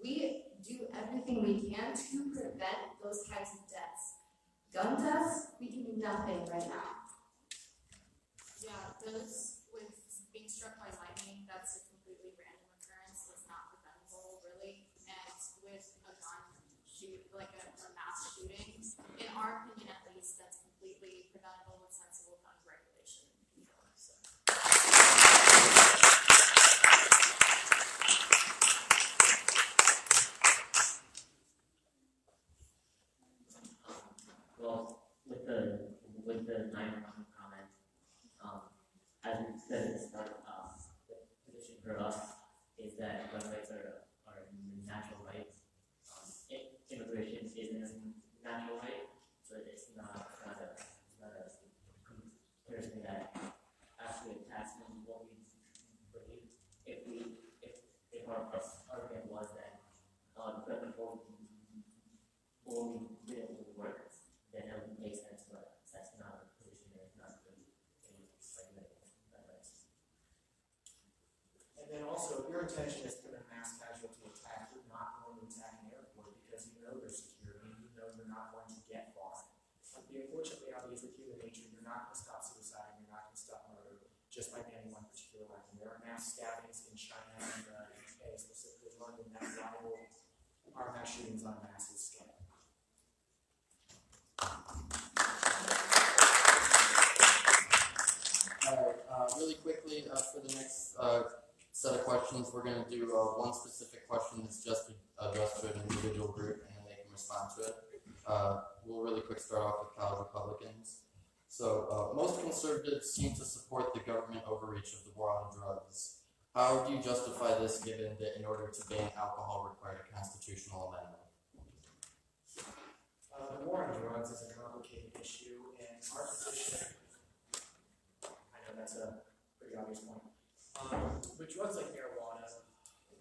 G: we do everything we can to prevent those types of deaths. Gun deaths, we do nothing right now. Yeah, those with being struck by lightning, that's a completely random occurrence. It's not preventable, really. And with a gun like a mass shooting, in our opinion at least, that's completely preventable with sensible gun regulation.
I: Well, with the 9/11 comment, as we said at the start, the position for us is that gun rights are a natural right. Immigration isn't a natural right, but it's not a comparison that actually attacks on what we believe. If our argument was that before we
D: also, if your intention is to commit a mass casualty attack, you're not going to attack an airport because you know there's security and you know you're not going to get far. Unfortunately, obviously, human nature, you're not going to stop suicide and you're not going to stop murder just by getting one particular weapon. There are mass stabbings in China and the UK, specifically London, that rival our mass shootings on a massive scale.
C: Alright, really quickly, for the next set of questions, we're going to do one specific question that's just addressed to an individual group, and then they can respond to it. We'll really quick start off with college Republicans. So, most conservatives seem to support the government overreach of the war on drugs. How do you justify this, given that in order to ban alcohol required a constitutional amendment?
D: The war on drugs is a complicated issue, and our position, I know that's a pretty obvious point. With drugs like marijuana,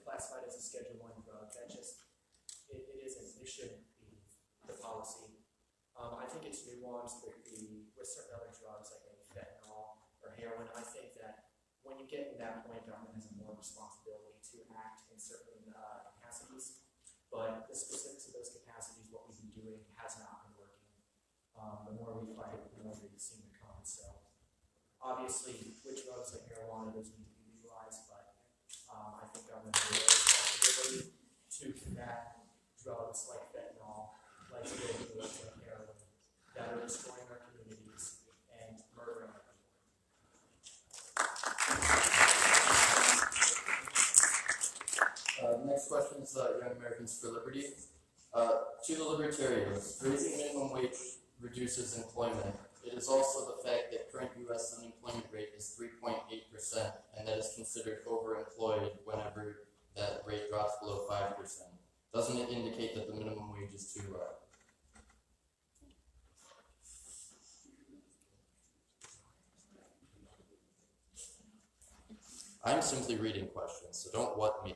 D: classified as a Schedule I drug, that just, it shouldn't be the policy. I think it's nuanced with certain other drugs like maybe fentanyl or heroin. I think that when you get to that point, government has a more responsibility to act in certain capacities. But the specifics of those capacities, what we've been doing, has not been working. The more we fight, the more we seem to come. So obviously, with drugs like marijuana, those need to be legalized. But I think government has a responsibility to combat drugs like fentanyl, like opioids, like heroin, that are destroying our communities and murdering our people.
C: The next question is Young Americans for Liberty. To the libertarians, raising minimum wage reduces employment. It is also the fact that current U.S. unemployment rate is 3.8%, and that is considered overemployed whenever that rate drops below 5%. Doesn't it indicate that the minimum wage is too low? I'm simply reading questions, so don't what me.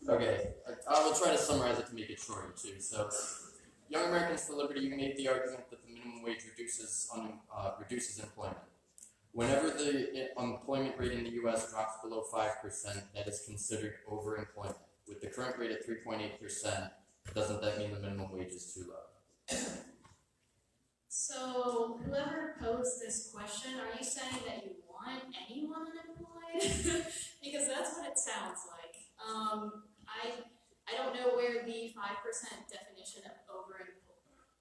C: Okay, I will try to summarize it to make it shorter too. So, Young Americans for Liberty, you made the argument that the minimum wage reduces employment. Whenever the unemployment rate in the U.S. drops below 5%, that is considered overemployment. With the current rate at 3.8%, doesn't that mean the minimum wage is too low?
G: So, whoever posed this question, are you saying that you want anyone unemployed? Because that's what it sounds like. I don't know where the 5% definition of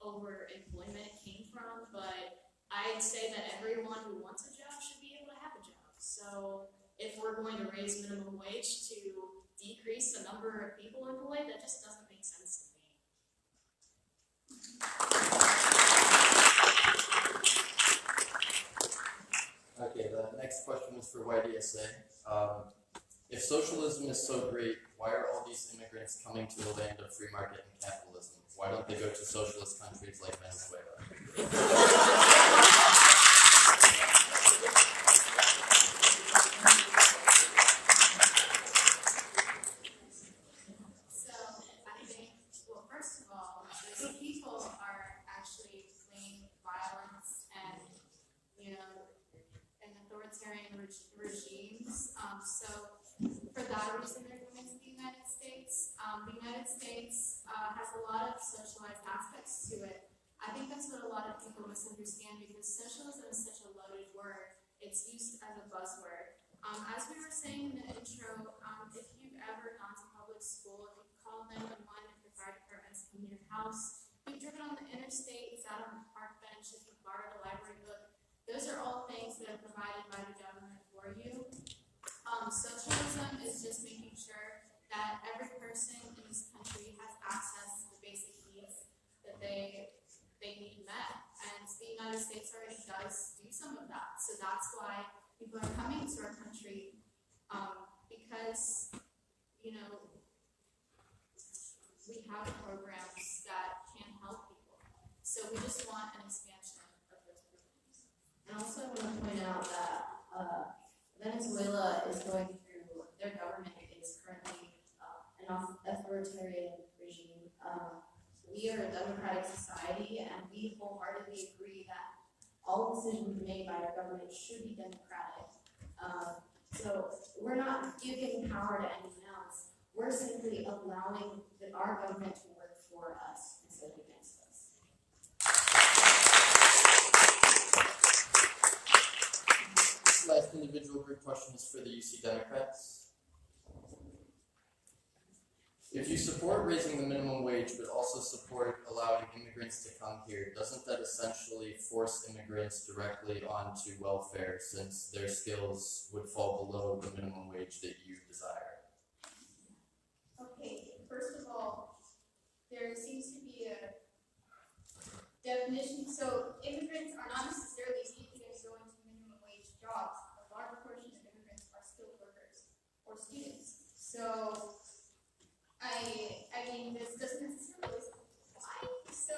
G: overemployment came from, but I'd say that everyone who wants a job should be able to have a job. So, if we're going to raise minimum wage to decrease the number of people employed, that just doesn't make sense to me.
C: Okay, the next question is for YDSA. If socialism is so great, why are all these immigrants coming to the land of free market and capitalism? Why don't they go to socialist countries like Venezuela?
H: So I think, well, first of all, these people are actually fleeing violence and, and authoritarian regimes. So for that reason, they're going to the United States. The United States has a lot of socialized aspects to it. I think that's what a lot of people misunderstand because socialism is such a loaded word. It's used as a buzzword. As we were saying in the intro, if you've ever gone to public school, if you've called 911, if your fire department's come to your house, if you've driven on the interstate, sat on the park bench, if you've borrowed a library book, those are all things that are provided by the government for you. Socialism is just making sure that every person in this country has access to the basic needs that they need met. And the United States already does do some of that. So that's why people are coming to our country because, we have programs that can help people. So we just want an expansion of those programs.
E: And also I want to point out that Venezuela is going through, their government is currently an authoritarian regime. We are a democratic society and we wholeheartedly agree that all decisions made by our government should be democratic. So we're not giving power to anyone else. We're simply allowing our government to work for us instead of against us.
C: Last individual group question is for the UC Democrats. If you support raising the minimum wage but also support allowing immigrants to come here, doesn't that essentially force immigrants directly onto welfare since their skills would fall below the minimum wage that you desire?
H: Okay, first of all, there seems to be a definition. So immigrants are not necessarily immediately going to go into minimum wage jobs. A large portion of immigrants are skilled workers or students. So I mean, this doesn't necessarily apply. So,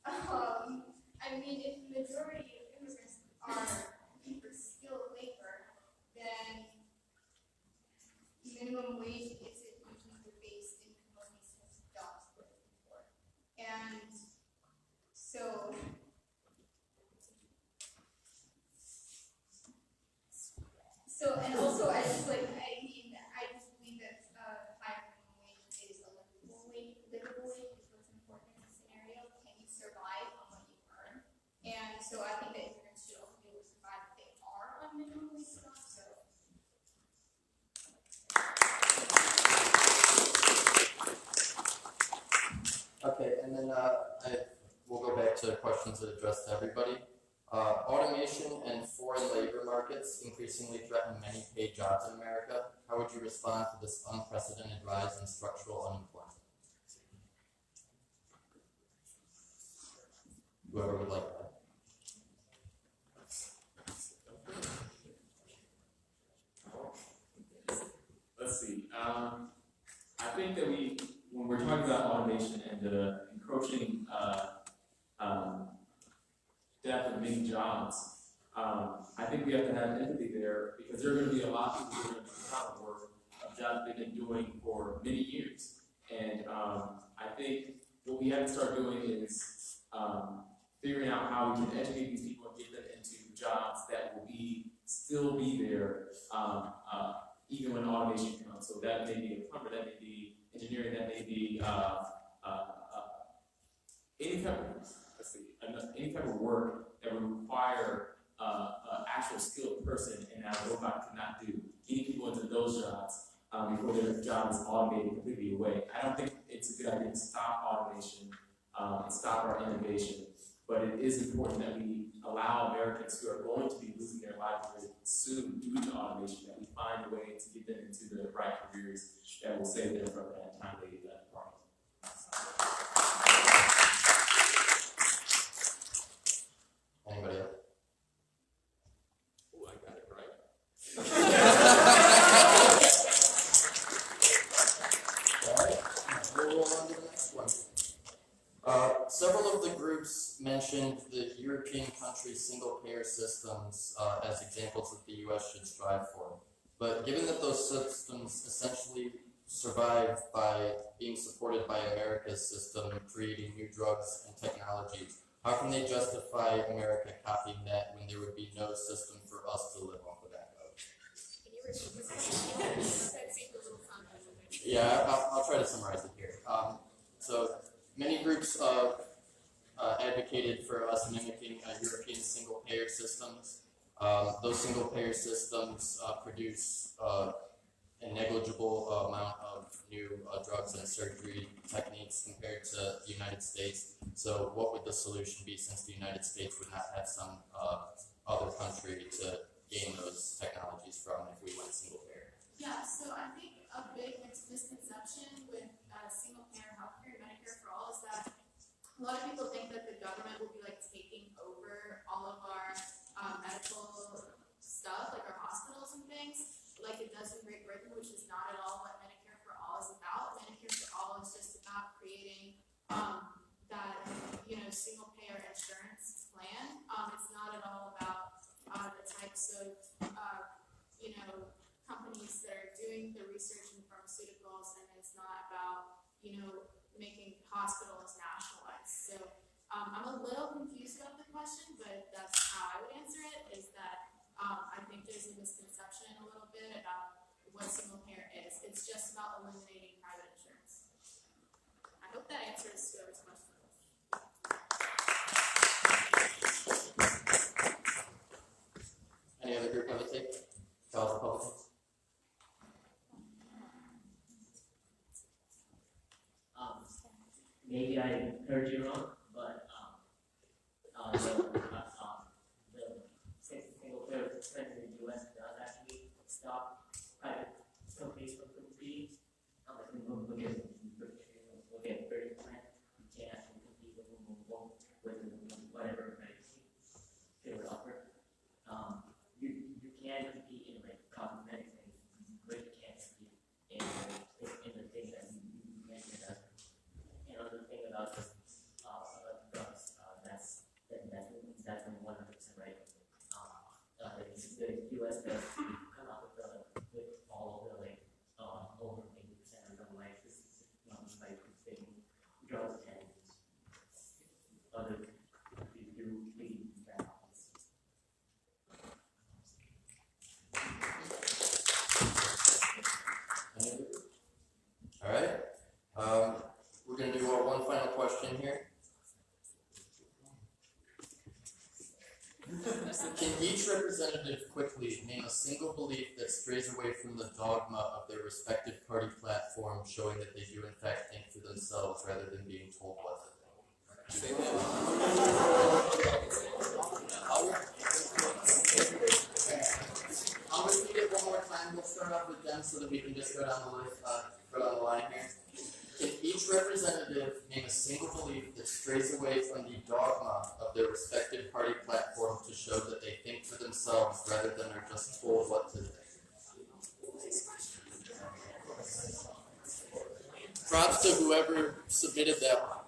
H: I mean, if the majority of immigrants are looking for skilled labor, then minimum wage isn't usually the base income of these types of jobs we're looking for. And so, and also I just believe that higher minimum wage is a livable wage is what's important in this scenario. Can you survive on what you earn? And so I think that immigrants should also be able to survive if they are on minimum wage jobs. So
C: Okay, and then we'll go back to questions that address to everybody. Automation and foreign labor markets increasingly threaten many paid jobs in America. How would you respond to this unprecedented rise in structural unemployment? Whoever would like that.
F: Let's see. I think that when we're talking about automation and the encroaching death of many jobs, I think we have to have empathy there because there are going to be a lot of people who are going to be proud of work of jobs they've been doing for many years. And I think what we have to start doing is figuring out how we can educate these people and get them into jobs that will still be there even when automation comes. So that may be a plumber, that may be engineering, that may be any type of work that would require an actual skilled person and that a robot cannot do. Getting people into those jobs before their job is automated completely away. I don't think it's a good idea to stop automation and stop our innovation, but it is important that we allow Americans who are going to be losing their livelihood soon due to automation, that we find a way to get them into the right careers that will save them from that time they depart.
C: Anybody else?
F: Oh, I got it right.
C: All right, we'll roll on to the next one. Several of the groups mentioned the European countries' single-payer systems as examples that the U.S. should strive for. But given that those systems essentially survive by being supported by America's system, creating new drugs and technologies, how can they justify America copying that when there would be no system for us to live off the back of?
G: Can you repeat this question? That seemed a little convoluted.
C: Yeah, I'll try to summarize it here. So many groups advocated for us mimicking European single-payer systems. Those single-payer systems produce a negligible amount of new drugs and surgery techniques compared to the United States. So what would the solution be since the United States would not have some other country to gain those technologies from if we went single-payer?
G: Yeah, so I think a big misconception with single-payer healthcare, Medicare for all, is that a lot of people think that the government will be like taking over all of our medical stuff, like our hospitals and things, like it does in Great Britain, which is not at all what Medicare for all is about. Medicare for all is just about creating that single-payer insurance plan. It's not at all about the types of companies that are doing the research in pharmaceuticals, and it's not about making hospitals nationalized. So I'm a little confused about the question, but that's how I would answer it, is that I think there's is a misconception a little bit about what single parent is. It's just about eliminating private insurance. I hope that answers whoever's question.
C: Any other group have a take? Fellow Republicans?
I: Maybe I heard you wrong, but the single payer trend in the U.S. does actually stop private companies from competing. If we look at 30%, you can't actually compete with whatever medicine they would offer. You can compete in like cosmetic things, but you can't compete in the thing that you mentioned. Another thing about drugs, that's 100% right. The U.S. does come up with all of the like over 80% of the life by taking drugs and other leading bad habits.
C: All right. We're going to do one final question here. Can each representative quickly name a single belief that strays away from the dogma of their respective party platform, showing that they do in fact think for themselves rather than being told what to think? I'll repeat it one more time. We'll start off with them so that we can just go down the list, go down the line here. Can each representative name a single belief that strays away from the dogma of their respective party platform to show that they think for themselves rather than are just told what to think? Props to whoever submitted that one.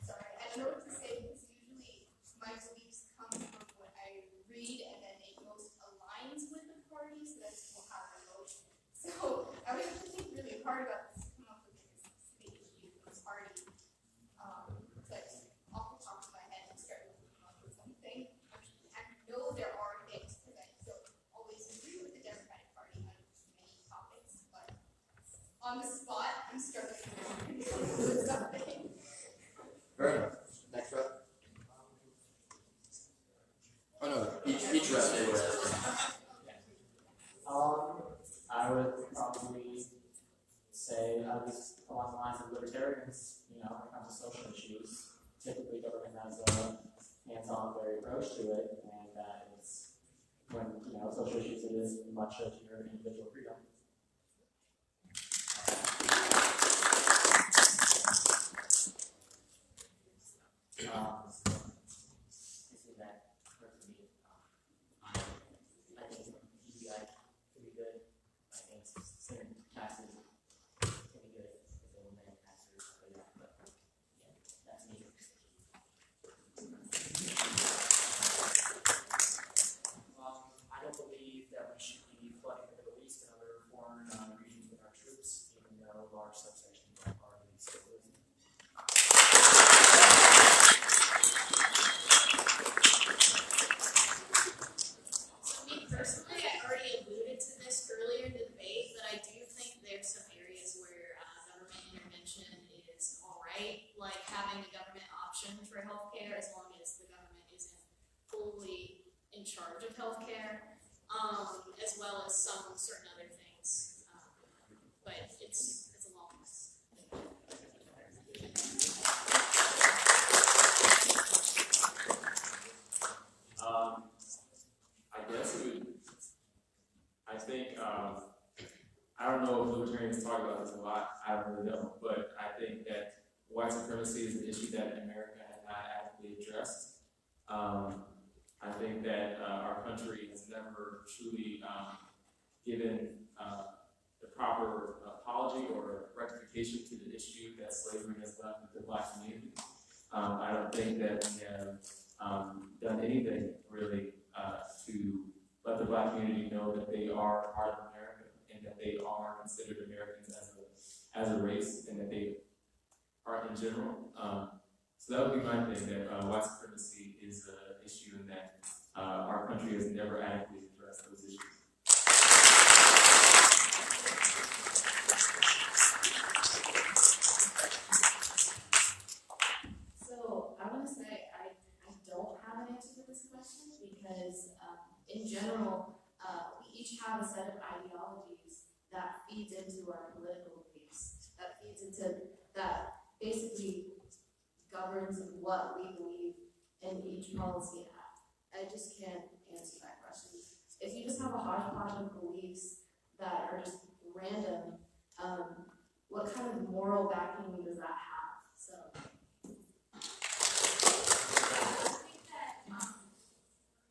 H: Sorry, I don't know what to say because usually my beliefs come from what I read and then it most aligns with the party, so that's how I vote. So I was thinking really hard about this to come up with a specific issue for this party. But off the top of my head, I started to come up with something. I know there are things because I don't always agree with the Democratic Party on many topics, but on the spot, I'm struggling to come up with something.
C: Fair enough. Next rep. Oh no, each rep they were asking.
J: I would probably say, at least along the lines of libertarians, when it comes to social issues, typically government has a hands-on, very approach to it, and that it's, when, social issues, it is much of your individual freedom.
I: This is that personally. I think UBI can be good. I think certain taxes can be good if they will manage taxes or that. But yeah, that's me.
D: I don't believe that we should be flooding the Middle East and other foreign regions with our troops, even though large subsections are already still losing.
G: Me personally, I already alluded to this earlier in the debate, but I do think there's some areas where government intervention is alright, like having a government option for healthcare as long as the government isn't fully in charge of healthcare, as well as some certain other things. But it's a long list.
F: I guess I think, I don't know if libertarians talk about this a lot, I really don't, but I think that white supremacy is an issue that America has not adequately addressed. I think that our country has never truly given the proper apology or rectification to the issue that slavery has left with the Black community. I don't think that we have done anything really to let the Black community know that they are part of America and that they are considered Americans as a race and that they are in general. So that would be my thing, that white supremacy is an issue and that our country has never adequately addressed those issues.
E: So I want to say I don't have an answer to this question because in general, we each have a set of ideologies that feeds into our political beliefs, that feeds into, that basically governs what we believe in each policy act. I just can't answer that question. If you just have a hodgepodge of beliefs that are just random, what kind of moral backing does that have? So.
G: I think that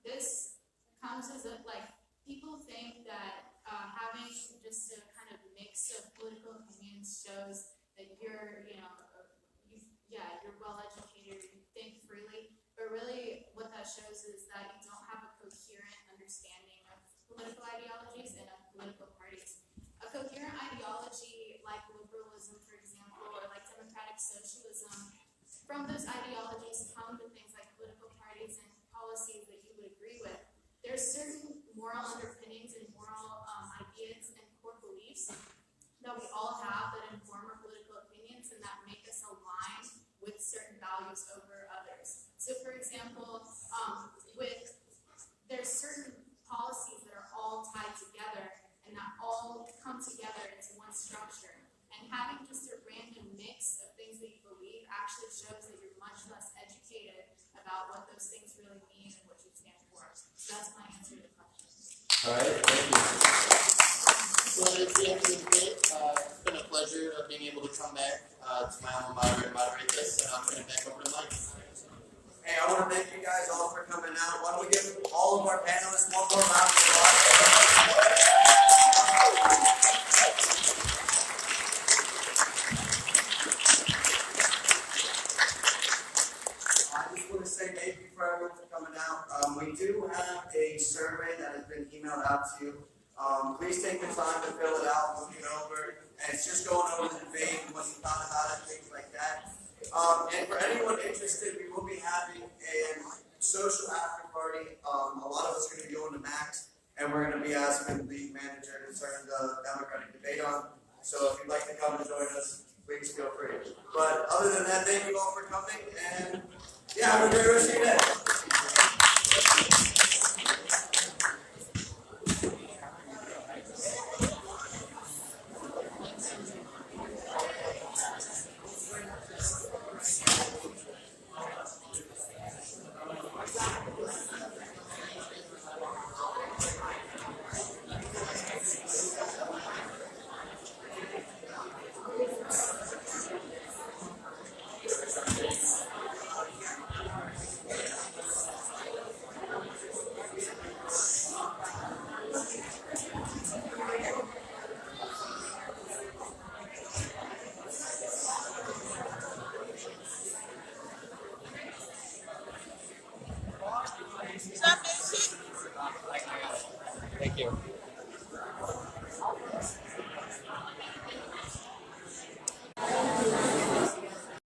G: this comes as a, like, people think that having just a kind of mix of political opinions shows that you're, you're well educated, you think freely, but really what that shows is that you don't have a coherent understanding of political ideologies and of political parties. A coherent ideology like liberalism, for example, or like democratic socialism, from those ideologies come the things like political parties and policies that you would agree with. There's certain moral underpinnings and moral ideas and core beliefs that we all have that inform our political opinions and that make us align with certain values over others. So for example, there's certain policies that are all tied together and that all come together into one structure. And having just a random mix of things that you believe actually shows that you're much less educated about what those things really mean and what you stand for. So that's my answer to the question.
C: All right, thank you. So that's the end of the debate. It's been a pleasure being able to come back to my alma mater and moderate this, and I'll turn it back over to Mike.
B: Hey, I want to thank you guys all for coming out. Why don't we give all of our panelists one more round of applause? I just want to say thank you for everyone for coming out. We do have a survey that has been emailed out to you. Please take the time to fill it out, look it over, and it's just going over the debate and what you thought about it, things like that. And for anyone interested, we will be having a social after party. A lot of us are going to be going to Max, and we're going to be asking the manager to turn the Democratic debate on. So if you'd like to come and join us, please feel free. But other than that, thank you all for coming, and yeah, have a great rest of your day.
C: Thank you.